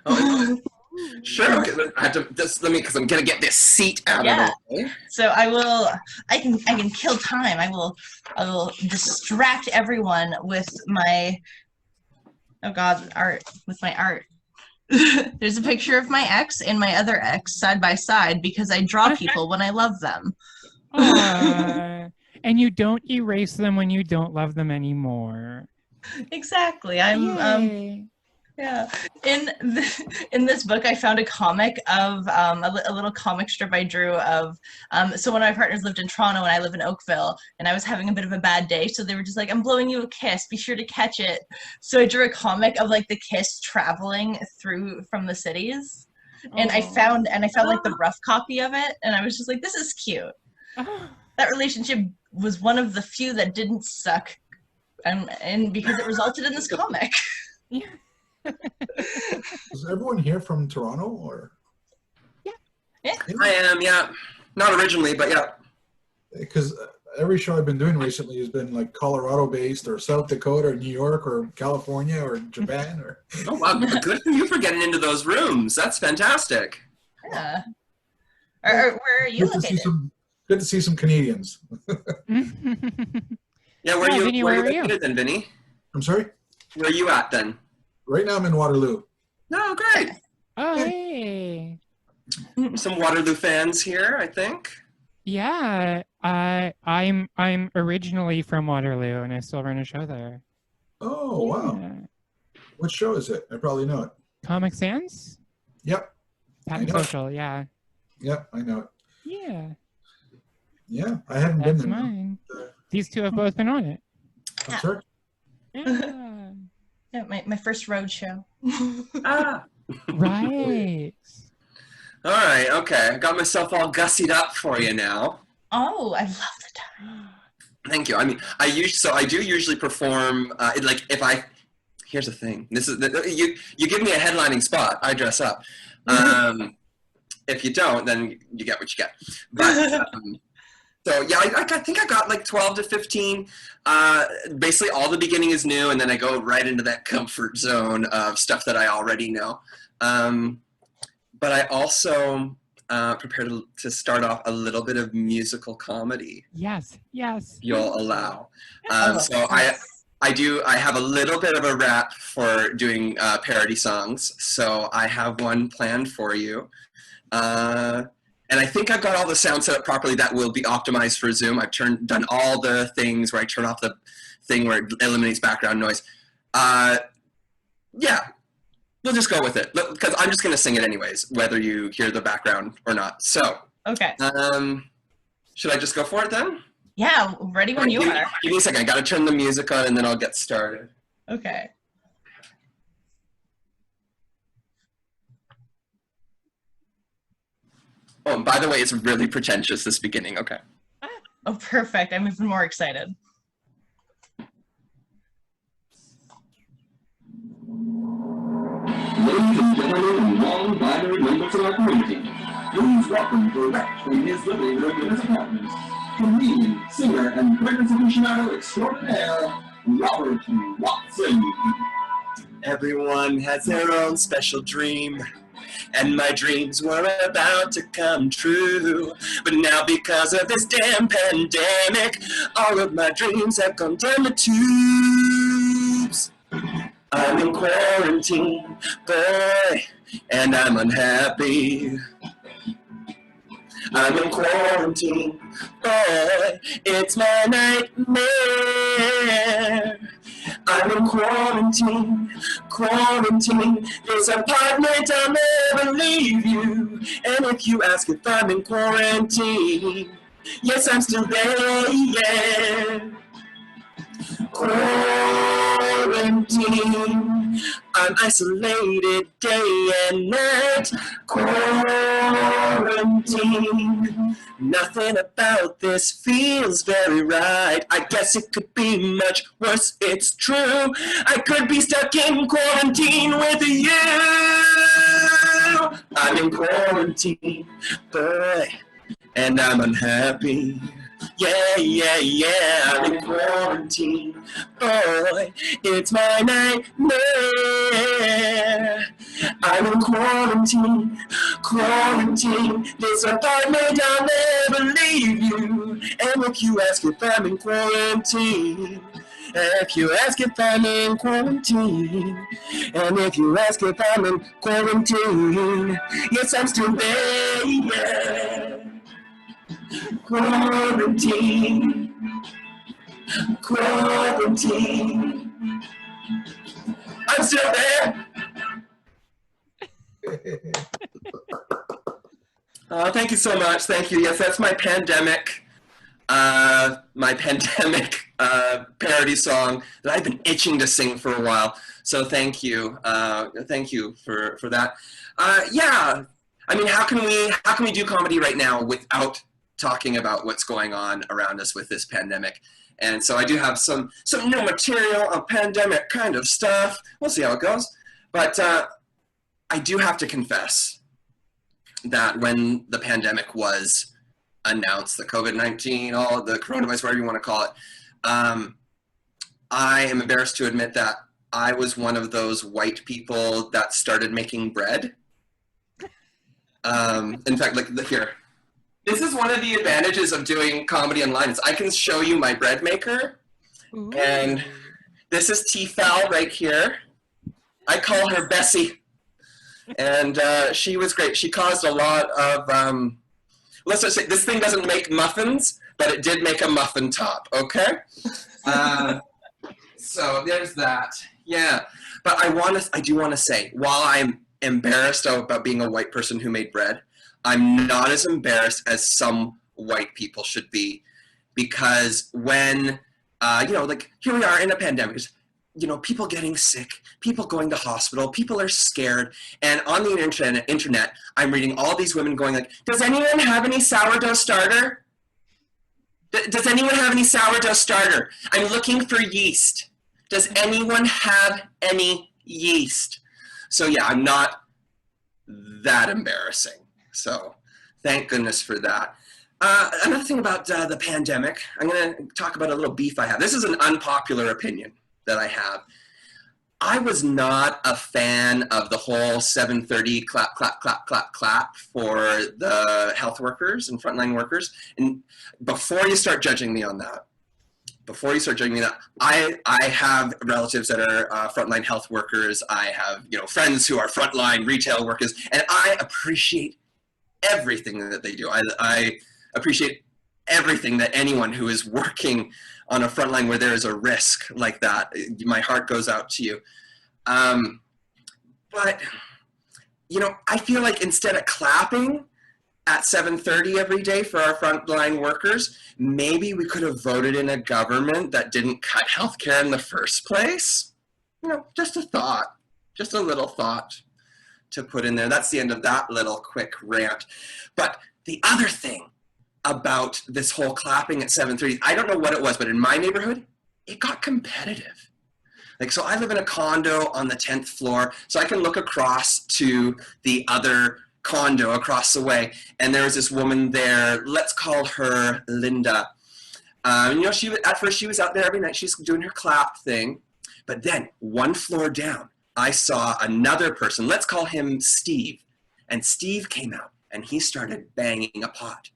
Oh, Sure. Okay, I have to just let me because I'm gonna get this seat out of the way. So I can kill time. I will distract everyone with my art with my art. There's a picture of my ex and my other ex side by side because I draw people when I love them. And you don't erase them when you don't love them anymore. Exactly. I'm yeah. In this book, I found a comic of a little comic strip I drew of so one of my partners lived in Toronto and I live in Oakville, and I was having a bit of a bad day, so they were just like, "I'm blowing you a kiss. Be sure to catch it." So I drew a comic of like the kiss traveling through from the cities, and I found like the rough copy of it, and I was just like, "This is cute." That relationship was one of the few that didn't suck, and because it resulted in this comic. Yeah. Is everyone here from Toronto or? Yeah. I am, yeah. Not originally, but yeah. Because every show I've been doing recently has been like Colorado-based or South Dakota or New York or California or Japan or. Oh wow, good for you for getting into those rooms. That's fantastic. Yeah. Where are you located? Good to see some Canadians. Yeah, where are you? Vinnie, where are where you are you? located then, Vinny? I'm sorry? Where are you at then? Right now I'm in Waterloo. Oh, great. Oh, hey. Some Waterloo fans here, I think. Yeah, I'm originally from Waterloo, and I still run a show there. Oh, wow. What show is it? I probably know it. Comic Sans? Yep. Patent Social, yeah. Yep, I know it. Yeah. Yeah, I haven't That's been there. mine. These two have both been on it. I'm sorry? Yeah. Yeah, my first road show. Right. All right, okay. I got myself all gussied up for you now. Oh, I love the time. Thank you. I mean, I do usually perform. Like if I, here's the thing. This is you give me a headlining spot, I dress up. If you don't, then you get what you get. But so yeah, I think I got like 12 to 15. Basically, all the beginning is new, and then I go right into that comfort zone of stuff that I already know. But I also prepared to start off a little bit of musical comedy. Yes, yes. You'll allow. Oh, I have a little bit of a rap for doing parody songs, so I have one planned for you. And I think I've got all the sound set up properly that will be optimized for Zoom. I've done all the things where I turn off the thing where it eliminates background noise. Yeah, we'll just go with it because I'm just going to sing it anyways, whether you hear the background or not. So, okay. Should I just go for it then? Yeah, ready when you are. Give me a second. I got to turn the music on and then I'll get started. Okay. Oh, and by the way, it's really pretentious, this beginning. Okay. Oh, perfect. I'm even more excited. Ladies and gentlemen, and non-binary members of our community, please welcome direct from his living room in his apartment, comedian, singer, and pregnancy aficionado extraordinaire, Robert Watson. Everyone has their own special dream, and my dreams were about to come true. But now because of this damn pandemic, all of my dreams have gone down the tubes. I'm in quarantine, boy, and I'm unhappy. I'm in quarantine, boy, it's my nightmare. I'm in quarantine, this apartment, I'll never leave you. And if you ask if I'm in quarantine, yes, I'm still there, yeah. Quarantine, I'm isolated day and night. Quarantine, nothing about this feels very right. I guess it could be much worse, it's true. I could be stuck in quarantine with you. I'm in quarantine, boy, and I'm unhappy. Yeah, yeah, yeah, I'm in quarantine. Boy, it's my nightmare. I'm in quarantine, quarantine. This apartment, I'll never leave you. And if you ask if I'm in quarantine, if you ask if I'm in quarantine, and if you ask if I'm in quarantine, yes, I'm still there, yeah. Quarantine, quarantine. I'm still there. Thank you so much. Thank you. Yes, that's my pandemic parody song that I've been itching to sing for a while. So thank you. Thank you for that. Yeah. I mean, how can we do comedy right now without talking about what's going on around us with this pandemic? And so I do have some new material on pandemic kind of stuff. We'll see how it goes. But I do have to confess that when the pandemic was announced, the COVID-19, all the coronavirus, whatever you want to call it, I am embarrassed to admit that I was one of those white people that started making bread. In fact, like here, this is one of the advantages of doing comedy online is I can show you my bread maker. Ooh. And this is T-Fowl right here. I call her Bessie. And she was great. She caused a lot of, let's just say, this thing doesn't make muffins, but it did make a muffin top, okay? So there's that. Yeah. But I do want to say, while I'm embarrassed about being a white person who made bread, I'm not as embarrassed as some white people should be, because when, like here we are in a pandemic, people getting sick, people going to hospital, people are scared, and on the internet, I'm reading all these women going like, does anyone have any sourdough starter? Does anyone have any sourdough starter? I'm looking for yeast. Does anyone have any yeast? So yeah, I'm not that embarrassing. So thank goodness for that. Another thing about the pandemic, I'm going to talk about a little beef I have. This is an unpopular opinion that I have. I was not a fan of the whole 7:30 clap, clap, clap, clap, clap for the health workers and frontline workers. And before you start judging me on that, I have relatives that are frontline health workers. I have friends who are frontline retail workers, and I appreciate everything that they do. I appreciate everything that anyone who is working on a front line where there is a risk like that. My heart goes out to you. But, I feel like instead of clapping at 7:30 every day for our frontline workers, maybe we could have voted in a government that didn't cut healthcare in the first place. Just a thought, just a little thought to put in there. That's the end of that little quick rant. But the other thing about this whole clapping at 7:30, I don't know what it was, but in my neighborhood, it got competitive. So I live in a condo on the 10th floor, so I can look across to the other condo across the way, and there was this woman there, let's call her Linda. At first she was out there every night, she's doing her clap thing, but then one floor down, I saw another person, let's call him Steve, and Steve came out and he started banging a pot.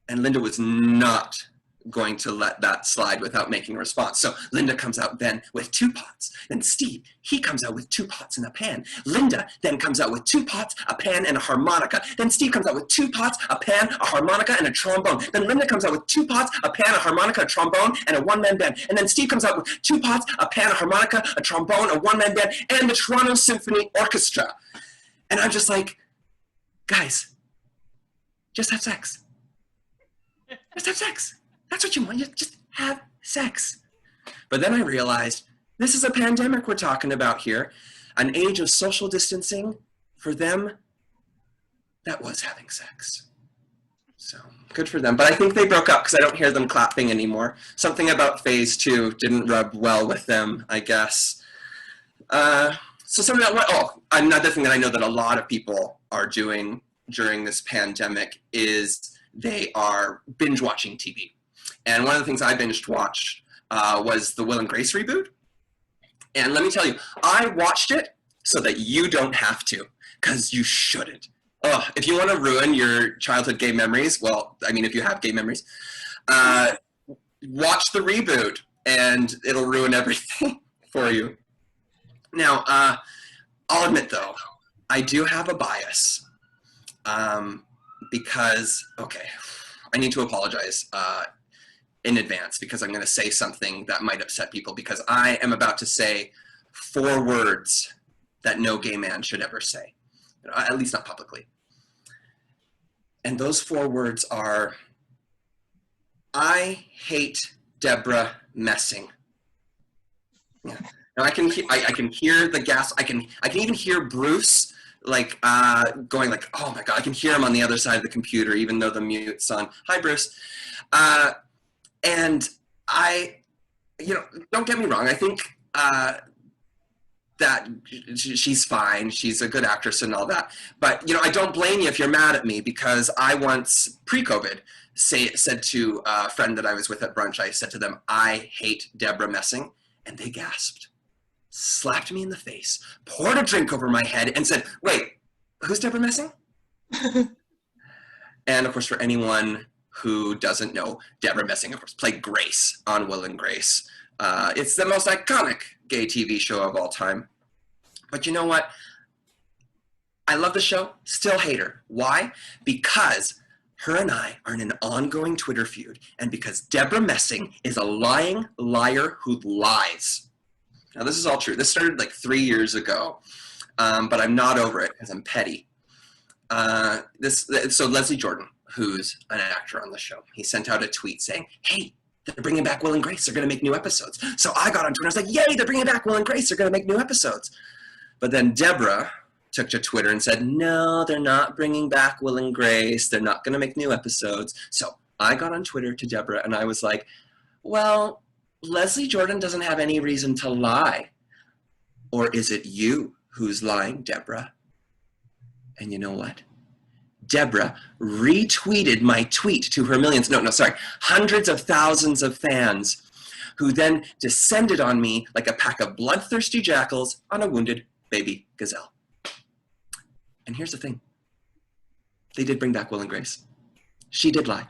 And Linda was not going to let that slide without making a response. So Linda comes out then with 2 pots. Then Steve, he comes out with 2 pots and a pan. Linda then comes out with 2 pots, a pan, and a harmonica. Then Steve comes out with 2 pots, a pan, a harmonica, and a trombone. Then Linda comes out with 2 pots, a pan, a harmonica, a trombone, and a one-man band. And then Steve comes out with 2 pots, a pan, a harmonica, a trombone, a one-man band, and the Toronto Symphony Orchestra. And I'm just like, guys, just have sex. Just have sex. That's what you want. Just have sex. But then I realized this is a pandemic we're talking about here, an age of social distancing. For them, that was having sex. So good for them. But I think they broke up because I don't hear them clapping anymore. Something about phase 2 didn't rub well with them, I guess. Another thing that I know that a lot of people are doing during this pandemic is they are binge watching TV. And one of the things I binged watched was the Will and Grace reboot. And let me tell you, I watched it so that you don't have to, because you shouldn't. Oh, if you want to ruin your childhood gay memories, well, I mean, if you have gay memories, watch the reboot, and it'll ruin everything for you. Now, I'll admit, though, I do have a bias because, okay, I need to apologize in advance because I'm going to say something that might upset people because I am about to say 4 words that no gay man should ever say, at least not publicly. And those 4 words are, I hate Deborah Messing. Yeah. Now I can hear the gas. I can even hear Bruce like going like, oh my God, I can hear him on the other side of the computer, even though the mute's on. Hi, Bruce. And I, don't get me wrong. I think that she's fine. She's a good actress and all that. But, I don't blame you if you're mad at me because I once, pre-COVID, said to a friend that I was with at brunch, I said to them, I hate Deborah Messing. And they gasped, slapped me in the face, poured a drink over my head, and said, wait, who's Deborah Messing? And of course, for anyone who doesn't know, Deborah Messing, of course, played Grace on Will and Grace. It's the most iconic gay TV show of all time. But you know what? I love the show, still hate her. Why? Because her and I are in an ongoing Twitter feud, and because Deborah Messing is a lying liar who lies. Now, this is all true. This started like 3 years ago, but I'm not over it because I'm petty. So Leslie Jordan, who's an actor on the show, he sent out a tweet saying, hey, they're bringing back Will and Grace. They're going to make new episodes. So I got on Twitter. I was like, yay, they're bringing back Will and Grace. They're going to make new episodes. But then Deborah took to Twitter and said, no, they're not bringing back Will and Grace. They're not going to make new episodes. So I got on Twitter to Deborah and I was like, well, Leslie Jordan doesn't have any reason to lie. Or is it you who's lying, Deborah? And you know what? Deborah retweeted my tweet to her hundreds of thousands of fans who then descended on me like a pack of bloodthirsty jackals on a wounded baby gazelle. And here's the thing. They did bring back Will and Grace. She did lie.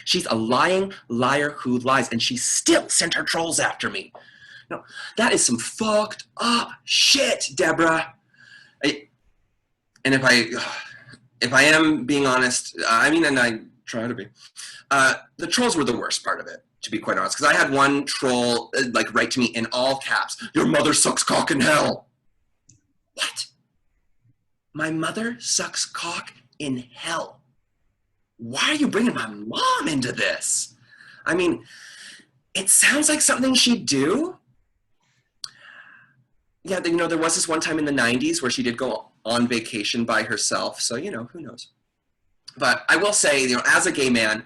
She's a lying liar who lies, and she still sent her trolls after me. No, that is some fucked up shit, Deborah. And if I am being honest, and I try to be, the trolls were the worst part of it, to be quite honest. Because I had one troll write to me in all caps, your mother sucks cock in hell. What? My mother sucks cock in hell. Why are you bringing my mom into this? I mean, it sounds like something she'd do. Yeah, there was this one time in the 90s where she did go on vacation by herself. So, who knows? But I will say, as a gay man,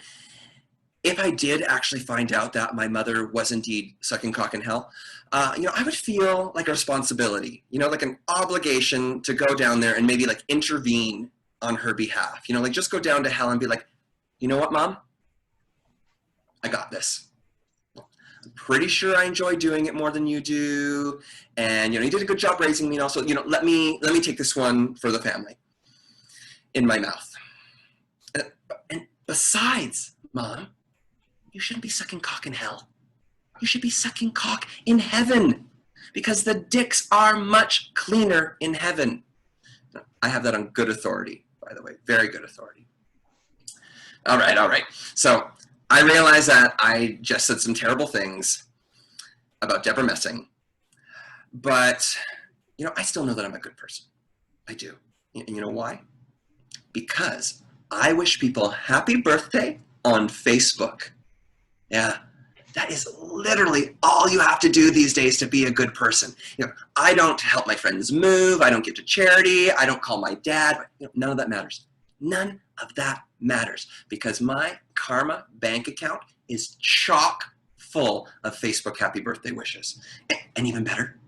if I did actually find out that my mother was indeed sucking cock in hell, I would feel like a responsibility, like an obligation to go down there and maybe intervene on her behalf. Just go down to hell and be like, you know what, Mom? I got this. I'm pretty sure I enjoy doing it more than you do. And, you did a good job raising me. And also, let me take this one for the family in my mouth. And besides, Mom, you shouldn't be sucking cock in hell. You should be sucking cock in heaven because the dicks are much cleaner in heaven. I have that on good authority, by the way, very good authority. All right. So I realize that I just said some terrible things about Deborah Messing, but, I still know that I'm a good person. I do. And you know why? Because I wish people happy birthday on Facebook. Yeah, that is literally all you have to do these days to be a good person. I don't help my friends move. I don't give to charity. I don't call my dad. None of that matters. None of that matters because my Karma bank account is chock full of Facebook happy birthday wishes. And even better,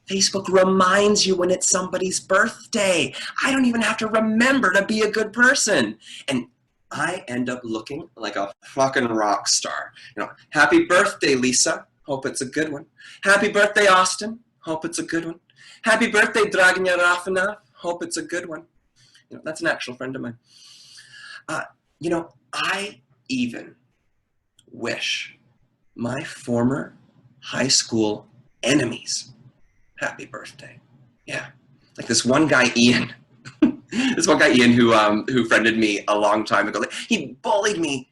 Facebook reminds you when it's somebody's birthday. I don't even have to remember to be a good person. And I end up looking like a fucking rock star. You know, happy birthday, Lisa. Hope it's a good one. Happy birthday, Austin. Hope it's a good one. Happy birthday, Draganja Rafina. Hope it's a good one. You know, that's an actual friend of mine. You know, I even wish my former high school enemies happy birthday. Yeah, like this one guy, Ian. This one guy, Ian, who friended me a long time ago. Like, he bullied me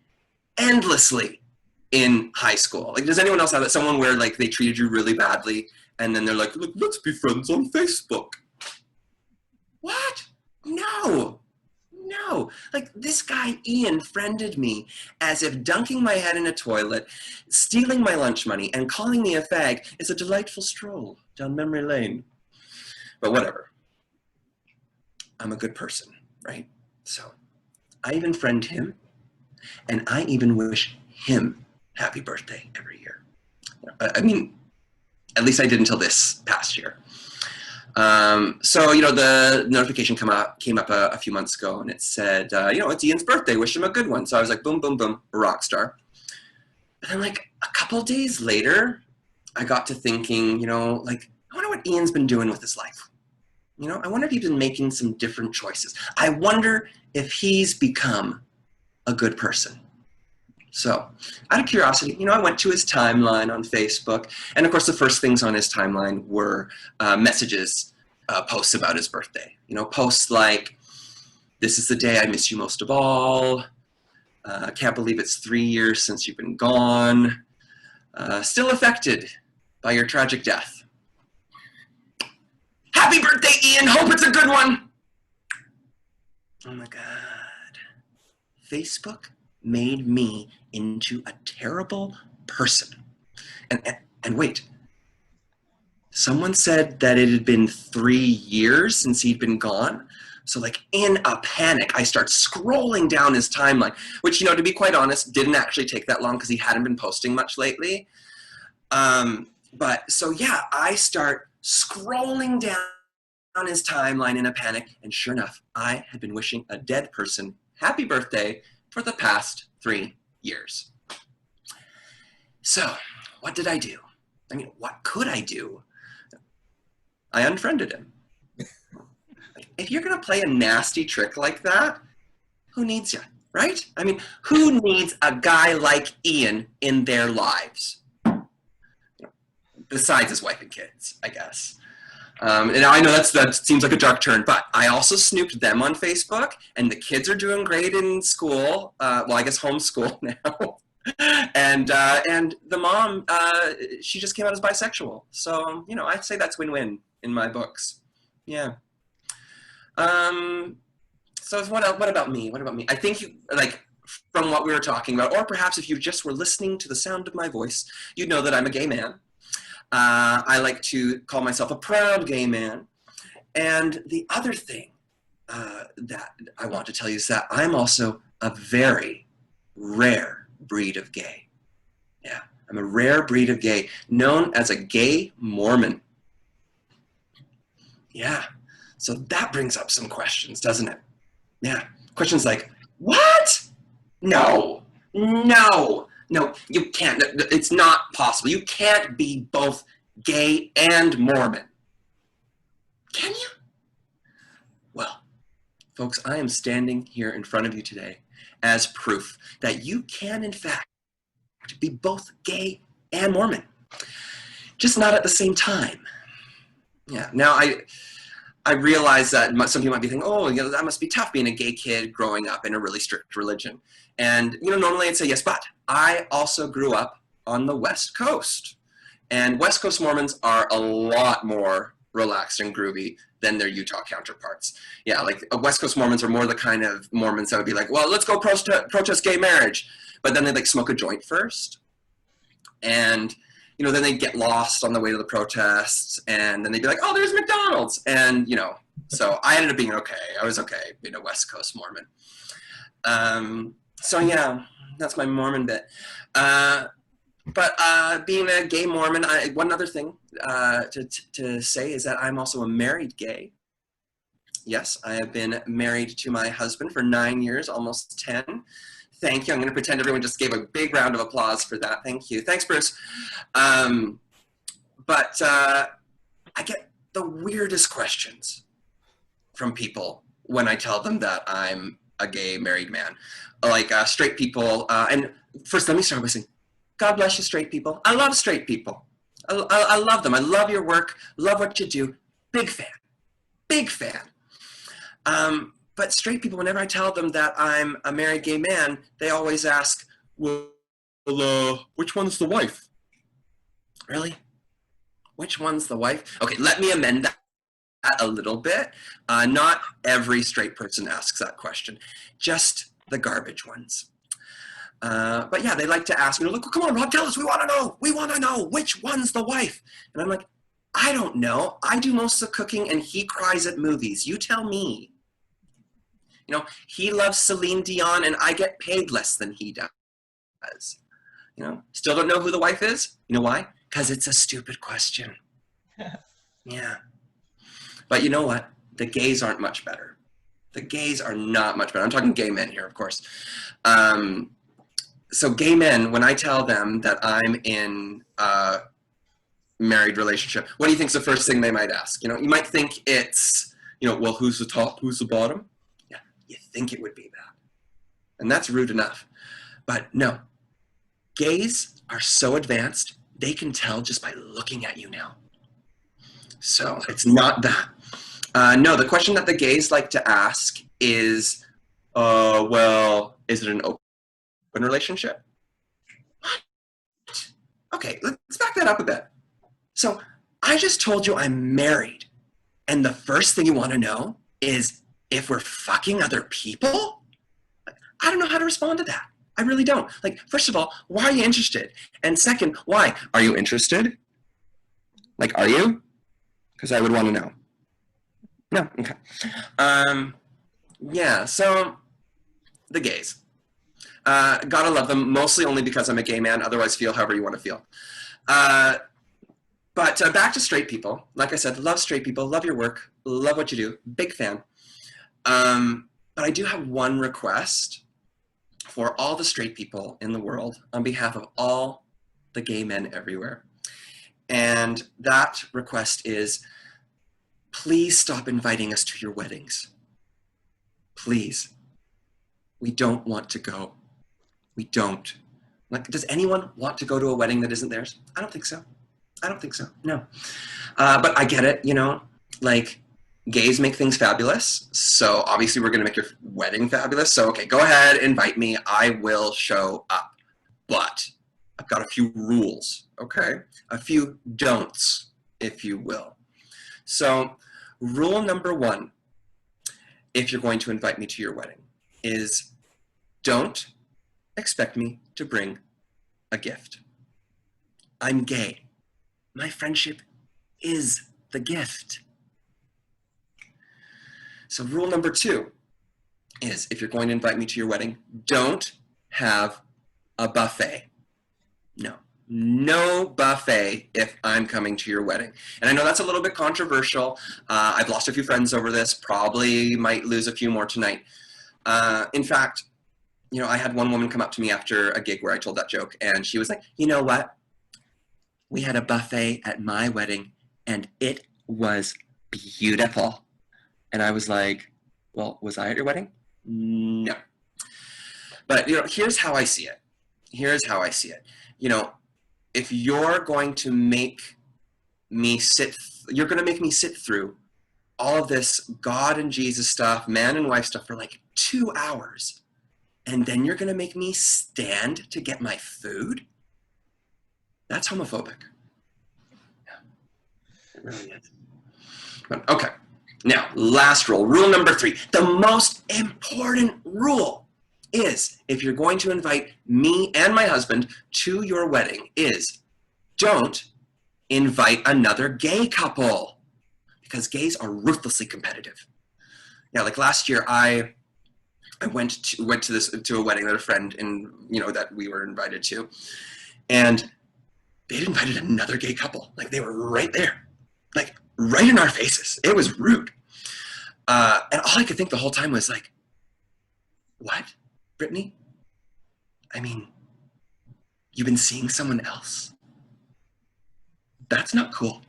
endlessly in high school. Like, does anyone else have that? Someone where like they treated you really badly, and then they're like, "Look, let's be friends on Facebook." What? No. No, like this guy Ian friended me as if dunking my head in a toilet, stealing my lunch money, and calling me a fag is a delightful stroll down memory lane. But whatever. I'm a good person, right? So I even friend him, and I even wish him happy birthday every year. I mean, at least I did until this past year. So, you know, the notification came up a few months ago, and it said, you know, it's Ian's birthday, wish him a good one. So I was like, boom, boom, boom, a rock star. But then like a couple days later, I got to thinking, you know, like, I wonder what Ian's been doing with his life. You know, I wonder if he's been making some different choices. I wonder if he's become a good person. So out of curiosity, you know, I went to his timeline on Facebook, and of course the first things on his timeline were messages, posts about his birthday. You know, posts like, "This is the day I miss you most of all. Can't believe it's 3 years since you've been gone. Still affected by your tragic death. Happy birthday, Ian. Hope it's a good one." Oh my God. Facebook made me into a terrible person. And wait, someone said that it had been 3 years since he'd been gone. So like in a panic, I start scrolling down his timeline, which, you know, to be quite honest, didn't actually take that long because he hadn't been posting much lately. But so yeah, I start scrolling down his timeline in a panic, and sure enough, I had been wishing a dead person happy birthday for the past 3 years. So what did I do? I mean, what could I do? I unfriended him. If you're gonna play a nasty trick like that, who needs you, right? I mean, who needs a guy like Ian in their lives? Besides his wife and kids, I guess. And I know that seems like a dark turn, but I also snooped them on Facebook, and the kids are doing great in school. Well, I guess homeschool now. And the mom, she just came out as bisexual. So, you know, I'd say that's win-win in my books. Yeah. So what about me? What about me? I think you, like, from what we were talking about, or perhaps if you just were listening to the sound of my voice, you'd know that I'm a gay man. I like to call myself a proud gay man. And the other thing that I want to tell you is that I'm also a very rare breed of gay. Yeah, I'm a rare breed of gay, known as a gay Mormon. Yeah, so that brings up some questions, doesn't it? Yeah, questions like, what? No, you can't. It's not possible. You can't be both gay and Mormon. Can you? Well, folks, I am standing here in front of you today as proof that you can, in fact, be both gay and Mormon, just not at the same time. Yeah, now I realize that some people might be thinking, oh, you know, that must be tough being a gay kid growing up in a really strict religion. And, you know, normally I'd say yes, but I also grew up on the West Coast. And West Coast Mormons are a lot more relaxed and groovy than their Utah counterparts. Yeah, like West Coast Mormons are more the kind of Mormons that would be like, well, let's go protest gay marriage. But then they'd like smoke a joint first. And, you know, then they'd get lost on the way to the protests. And then they'd be like, oh, there's McDonald's. And, you know, so I ended up being okay. I was okay being a West Coast Mormon. So yeah, that's my Mormon bit. But being a gay Mormon, one other thing to say is that I'm also a married gay. Yes, I have been married to my husband for 9 years, almost 10. Thank you. I'm going to pretend everyone just gave a big round of applause for that. Thank you. Thanks, Bruce. But I get the weirdest questions from people when I tell them that I'm a gay married man. Like straight people. And first, let me start by saying, God bless you, straight people. I love straight people. I love them. I love your work. Love what you do. Big fan. Big fan. But straight people, whenever I tell them that I'm a married gay man, they always ask, well, which one's the wife? Really? Which one's the wife? Okay, let me amend that a little bit. Not every straight person asks that question, just the garbage ones. But yeah, they like to ask, look, come on, Rob, tell us, we want to know which one's the wife. And I'm like, I don't know. I do most of the cooking and he cries at movies. You tell me. He loves Celine Dion and I get paid less than he does. Still don't know who the wife is? You know why? Because it's a stupid question. Yeah. But you know what? The gays aren't much better. The gays are not much better. I'm talking gay men here, of course. So gay men, when I tell them that I'm in a married relationship, what do you think is the first thing they might ask? You might think it's, well, who's the top, who's the bottom? Yeah, you think it would be that. And that's rude enough. But no, gays are so advanced, they can tell just by looking at you now. So it's not that. No, the question that the gays like to ask is, well, is it an open relationship? What? Okay, let's back that up a bit. So I just told you I'm married, and the first thing you want to know is if we're fucking other people? I don't know how to respond to that. I really don't. First of all, why are you interested? And second, why? Are you interested? Are you? Because I would want to know. No, okay. Yeah, so the gays. Gotta love them, mostly only because I'm a gay man, otherwise feel however you want to feel. But back to straight people. Like I said, love straight people, love your work, love what you do, big fan. But I do have one request for all the straight people in the world on behalf of all the gay men everywhere. And that request is, please stop inviting us to your weddings. Please. We don't want to go. We don't. Does anyone want to go to a wedding that isn't theirs? I don't think so. I don't think so. No. But I get it, gays make things fabulous. So obviously we're going to make your wedding fabulous. So, okay, go ahead, invite me. I will show up. But I've got a few rules, okay? A few don'ts, if you will. So rule number 1, if you're going to invite me to your wedding, is don't expect me to bring a gift. I'm gay. My friendship is the gift. So rule number 2 is, if you're going to invite me to your wedding, don't have a buffet. No buffet if I'm coming to your wedding. And I know that's a little bit controversial. I've lost a few friends over this, probably might lose a few more tonight. In fact, I had one woman come up to me after a gig where I told that joke, and she was like, you know what? We had a buffet at my wedding, and it was beautiful. And I was like, well, was I at your wedding? No. But, here's how I see it. Here's how I see it. If you're going to make me sit through all of this God and Jesus stuff, man and wife stuff for 2 hours, and then you're going to make me stand to get my food? That's homophobic. Yeah, it really is. But, okay. Now, last rule. Rule number 3. The most important rule is, if you're going to invite me and my husband to your wedding, is don't invite another gay couple, because gays are ruthlessly competitive. Yeah, last year I went to a wedding that a friend that we were invited to, and they'd invited another gay couple. They were right there, right in our faces. It was rude. And all I could think the whole time was like, what, Brittany? I mean, you've been seeing someone else? That's not cool.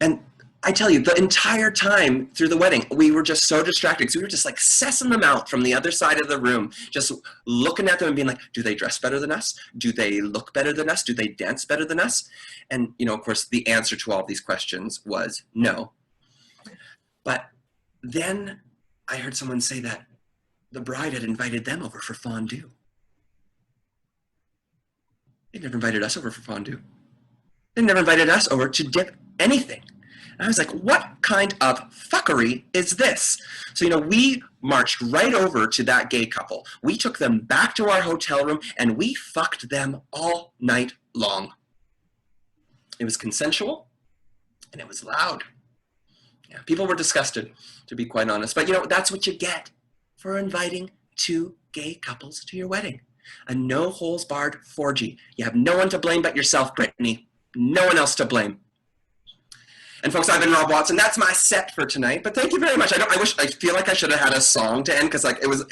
And I tell you, the entire time through the wedding, we were just so distracted. So we were just like sussing them out from the other side of the room, just looking at them and being like, do they dress better than us? Do they look better than us? Do they dance better than us? And, you know, of course, the answer to all of these questions was no. But then I heard someone say that the bride had invited them over for fondue. They never invited us over for fondue. They never invited us over to dip anything. And I was like, what kind of fuckery is this? So, you know, we marched right over to that gay couple. We took them back to our hotel room and we fucked them all night long. It was consensual and it was loud. Yeah, people were disgusted, to be quite honest. But, you know, that's what you get for inviting two gay couples to your wedding. A no-holds-barred 4G. You have no one to blame but yourself, Brittany. No one else to blame. And folks, I've been Rob Watson. That's my set for tonight. But thank you very much. I feel like I should have had a song to end because like it was.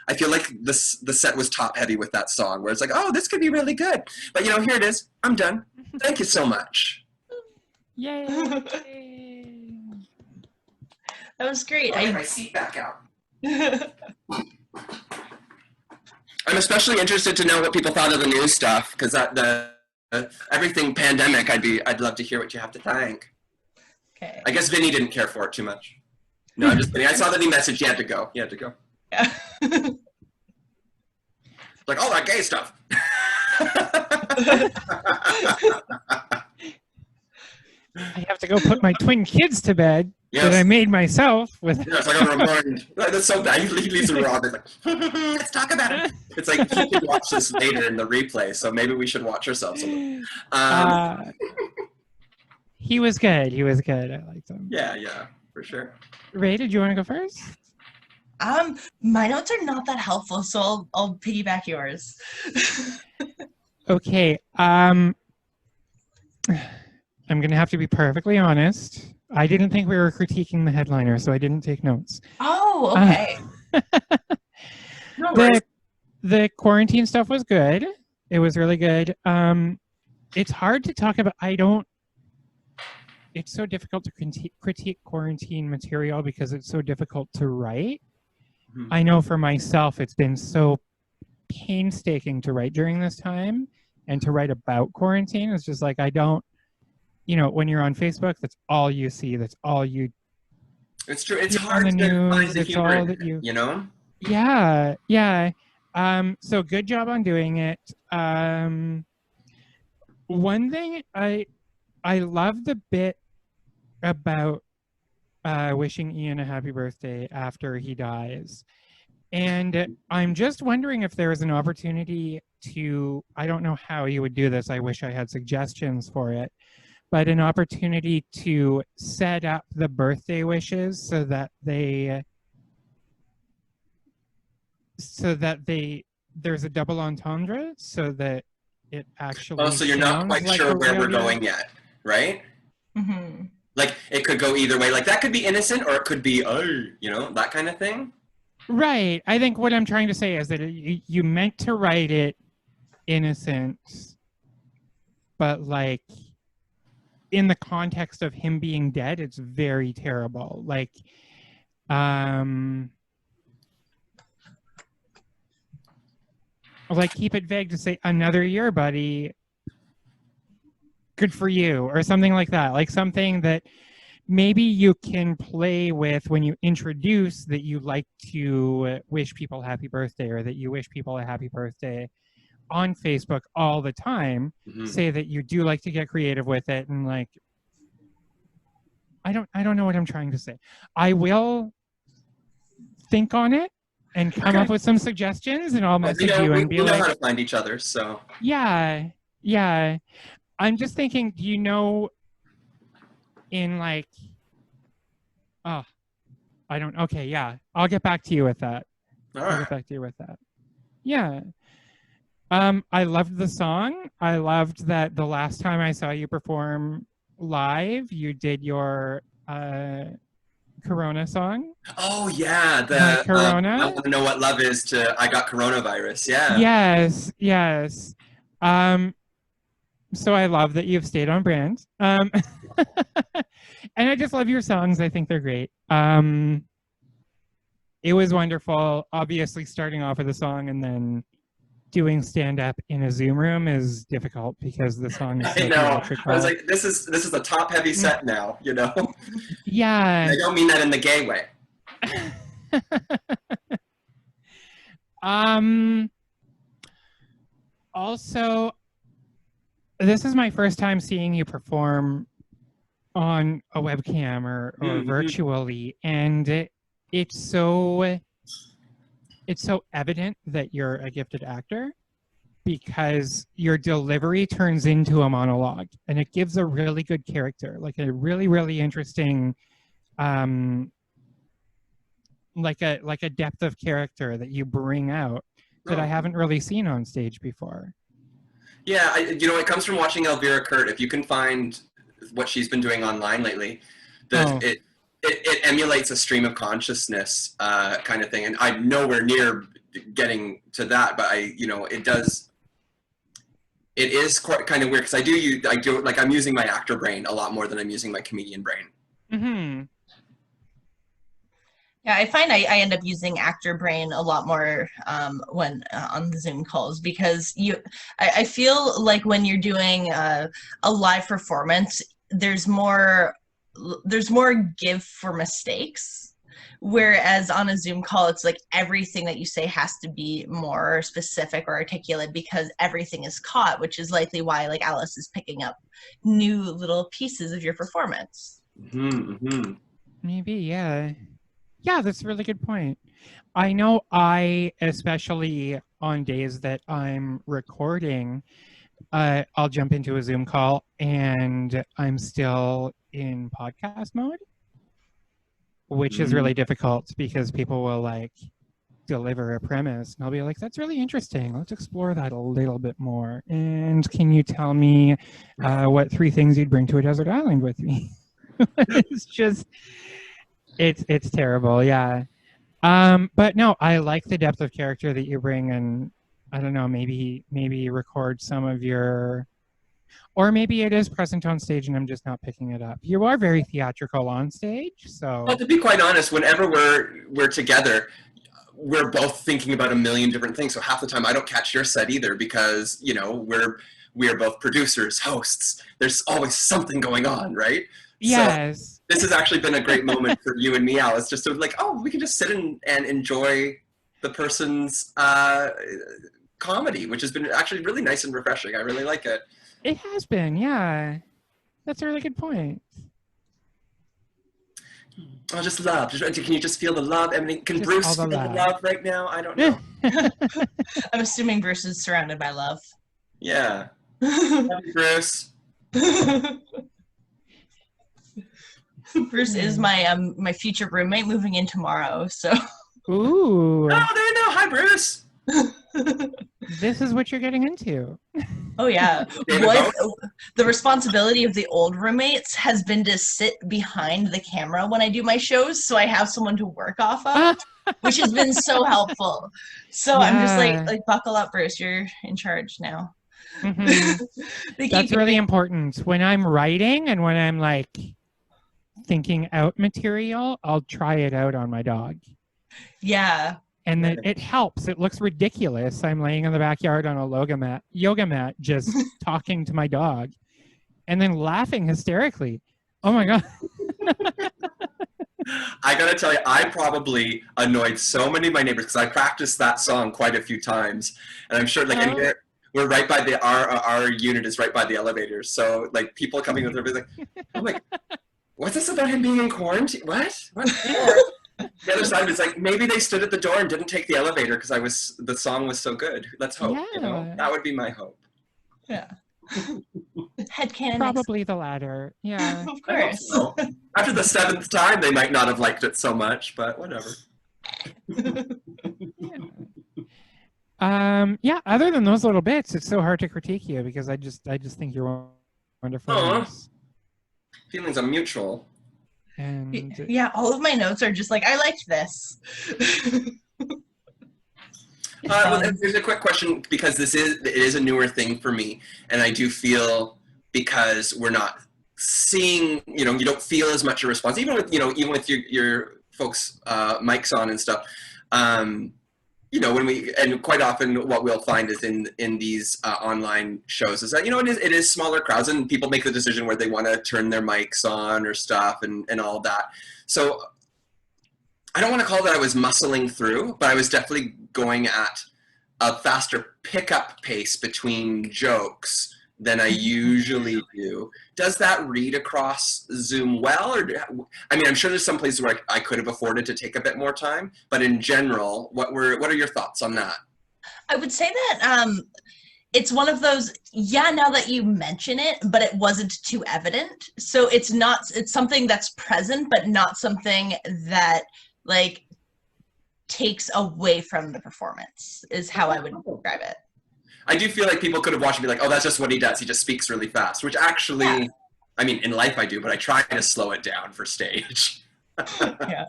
I feel like the set was top heavy with that song where it's like, oh, this could be really good. But you know, here it is. I'm done. Thank you so much. Yay! That was great. I'll get my seat back out. I'm especially interested to know what people thought of the news stuff because everything pandemic. I'd love to hear what you have to think. Okay. I guess Vinny didn't care for it too much. No, I'm just kidding. I saw that he messaged. He had to go. Yeah. Like all that gay stuff. I have to go put my twin kids to bed that I made myself with. Yeah, it's like a remind. That's so bad. He leaves the raw. It's like, let's talk about it. It's like you can watch this later in the replay, so maybe we should watch ourselves a little. He was good. I liked him. Yeah, for sure. Rae, did you want to go first? My notes are not that helpful, so I'll piggyback yours. Okay. I'm gonna have to be perfectly honest. I didn't think we were critiquing the headliner, so I didn't take notes. Oh, okay. No worries. The quarantine stuff was good. It was really good. It's hard to talk about. It's so difficult to critique quarantine material because it's so difficult to write. Mm-hmm. I know for myself, it's been so painstaking to write during this time and to write about quarantine. It's just like, I don't, you know, when you're on Facebook, that's all you see. That's all you. It's true. It's hard to find the humor, all that you know? Yeah. So good job on doing it. One thing I love the bit about wishing Ian a happy birthday after he dies. And I'm just wondering if there is an opportunity to, I don't know how you would do this. I wish I had suggestions for it, but an opportunity to set up the birthday wishes so that there's a double entendre so that it actually. Oh, so you're not quite like sure where we're going yet, right? Mm-hmm. Like it could go either way. Like that could be innocent or it could be, you know, that kind of thing. Right. I think what I'm trying to say is that you meant to write it innocent, but like in the context of him being dead, it's very terrible. Like, keep it vague to say another year, buddy. Good for you, or something like that. Like something that maybe you can play with when you introduce that you like to wish people happy birthday, or that you wish people a happy birthday on Facebook all the time. Mm-hmm. Say that you do like to get creative with it, and like, I don't know what I'm trying to say. I will think on it and come up with some suggestions, and I'll message you and be like, we know how to find each other, so. Yeah. I'm just thinking, do you know in like, okay, yeah. I'll get back to you with that. I'll get back to you with that. Yeah. I loved the song. I loved that the last time I saw you perform live, you did your Corona song. Oh yeah, My the Corona. I want to know what love is to I got coronavirus. Yeah. Yes, yes. So I love that you've stayed on brand. And I just love your songs. I think they're great. It was wonderful. Obviously, starting off with a song and then doing stand up in a Zoom room is difficult because the song is so I know. theatrical. I was like, this is a top heavy set now, you know? Yeah. I don't mean that in the gay way. Also, this is my first time seeing you perform on a webcam or virtually, and it's so evident that you're a gifted actor because your delivery turns into a monologue, and it gives a really good character, like a really, really interesting like a depth of character that you bring out that I haven't really seen on stage before. Yeah, it comes from watching Elvira Kurt. If you can find what she's been doing online lately, it emulates a stream of consciousness kind of thing. And I'm nowhere near getting to that, but it is quite kind of weird because I'm using my actor brain a lot more than I'm using my comedian brain. Mm-hmm. Yeah, I find I end up using actor brain a lot more when on the Zoom calls because I feel like when you're doing a live performance, there's more give for mistakes, whereas on a Zoom call, it's like everything that you say has to be more specific or articulate because everything is caught, which is likely why like Alice is picking up new little pieces of your performance. Mm-hmm. Maybe, yeah. Yeah, that's a really good point. I know especially on days that I'm recording, I'll jump into a Zoom call and I'm still in podcast mode, which is really difficult because people will like deliver a premise and I'll be like, that's really interesting. Let's explore that a little bit more. And can you tell me what 3 things you'd bring to a desert island with me? It's just... It's terrible, yeah. But no, I like the depth of character that you bring, and I don't know, maybe record some of your, or maybe it is present on stage and I'm just not picking it up. You are very theatrical on stage, so. Well, to be quite honest, whenever we're together, we're both thinking about a million different things. So half the time I don't catch your set either because we are both producers, hosts. There's always something going on, right? Yes. So this has actually been a great moment for you and me, Alice, just to like, we can just sit and enjoy the person's comedy, which has been actually really nice and refreshing. I really like it. It has been, yeah. That's a really good point. Oh, just love. Can you just feel the love? I mean, can Just Bruce all feel the the love. love right now? I don't know. I'm assuming Bruce is surrounded by love. Yeah. Love you, Bruce. Bruce is my future roommate moving in tomorrow, so. Ooh. Oh, there you go. Hi, Bruce. This is what you're getting into. Oh yeah. The responsibility of the old roommates has been to sit behind the camera when I do my shows, so I have someone to work off of, which has been so helpful. So I'm just like buckle up, Bruce. You're in charge now. Mm-hmm. That's really important. When I'm writing and when I'm like thinking out material, I'll try it out on my dog. Yeah. And then it helps. It looks ridiculous. I'm laying in the backyard on a yoga mat, just talking to my dog and then laughing hysterically. Oh my God. I gotta tell you, I probably annoyed so many of my neighbors because I practiced that song quite a few times. And I'm sure and we're right by our unit is right by the elevators. So like people coming with their like, I'm like, what's this about him being in quarantine? What? The other side was like, maybe they stood at the door and didn't take the elevator because the song was so good. Let's hope. Yeah. That would be my hope. Yeah. Headcanon. Probably the latter. Yeah. Of course. So. After the 7th time, they might not have liked it so much, but whatever. Yeah. Other than those little bits, it's so hard to critique you because I just think you're wonderful. Feelings are mutual. And Yeah, all of my notes are just like, I liked this. Well, there's a quick question, because it is a newer thing for me, and I do feel, because we're not seeing, you don't feel as much a response, even with your folks' mics on and stuff. And quite often what we'll find is in these online shows is that, it is smaller crowds, and people make the decision where they want to turn their mics on or stuff and all that. So I don't want to call that I was muscling through, but I was definitely going at a faster pickup pace between jokes than I usually do. Does that read across Zoom well? I'm sure there's some places where I could have afforded to take a bit more time, but in general, what are your thoughts on that? I would say that it's one of those, now that you mention it, but it wasn't too evident. So it's something that's present, but not something that takes away from the performance, is how I would describe it. I do feel like people could have watched and be like, oh, that's just what he does. He just speaks really fast, which actually, in life I do, but I try to slow it down for stage. Yeah.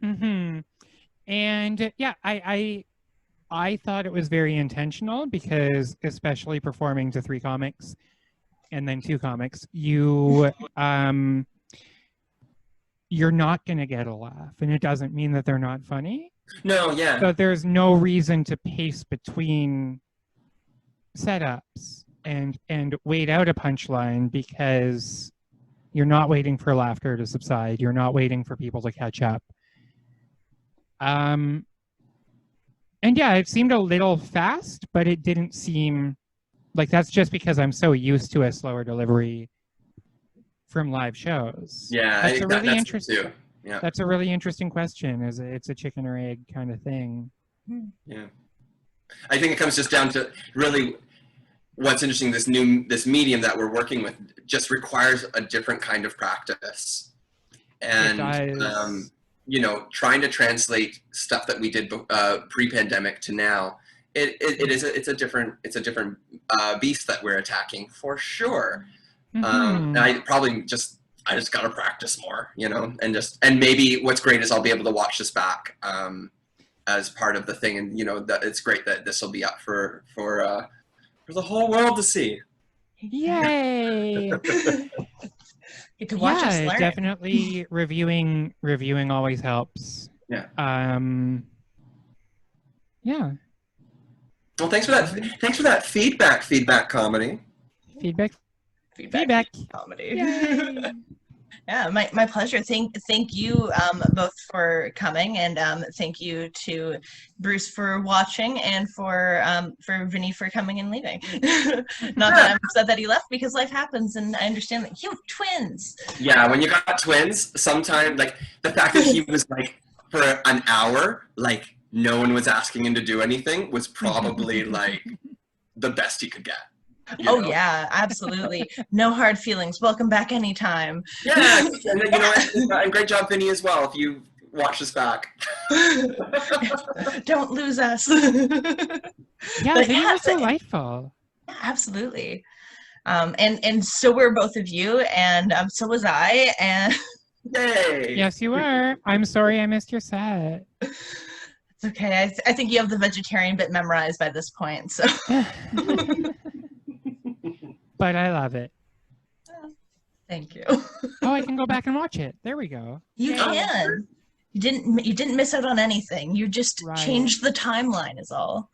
Mm-hmm. And I thought it was very intentional, because especially performing to 3 comics and then 2 comics, you're not going to get a laugh, and it doesn't mean that they're not funny. No, yeah. So there's no reason to pace between setups and wait out a punchline, because you're not waiting for laughter to subside. You're not waiting for people to catch up. And it seemed a little fast, but it didn't seem like, that's just because I'm so used to a slower delivery from live shows. Yeah, that's a really interesting. Too. Yeah, that's a really interesting question. It's a chicken or egg kind of thing. Yeah, I think it comes just down to really what's interesting. This medium that we're working with just requires a different kind of practice, and trying to translate stuff that we did pre-pandemic to now. It's a different beast that we're attacking for sure. Mm-hmm. And I just got to practice more, and maybe what's great is I'll be able to watch this back as part of the thing, and that it's great that this will be up for the whole world to see. Yay! Get to watch us learn. Definitely reviewing always helps. Yeah. Yeah. Well, thanks for that feedback comedy. Feedback comedy. Yeah, my pleasure. Thank you both for coming, and thank you to Bruce for watching, and for Vinnie for coming and leaving. Not that I'm upset that he left, because life happens, and I understand that you have twins. Yeah, when you got twins, sometimes the fact that he was for an hour, no one was asking him to do anything, was probably the best he could get. Yeah, absolutely. No hard feelings. Welcome back anytime. Yeah, and great job, Vinnie, as well, if you watch this back. Don't lose us. Vinnie was delightful. Yeah, absolutely. And so were both of you, and so was I. And yay! Yes, you were. I'm sorry I missed your set. It's okay. I think you have the vegetarian bit memorized by this point. So. But I love it. Thank you. I can go back and watch it. There we go. You can. You didn't miss out on anything. You just changed the timeline is all.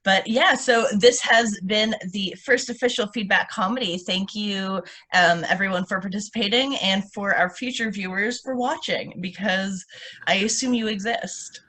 But yeah, so this has been the first official feedback comedy. Thank you, everyone, for participating, and for our future viewers for watching, because I assume you exist.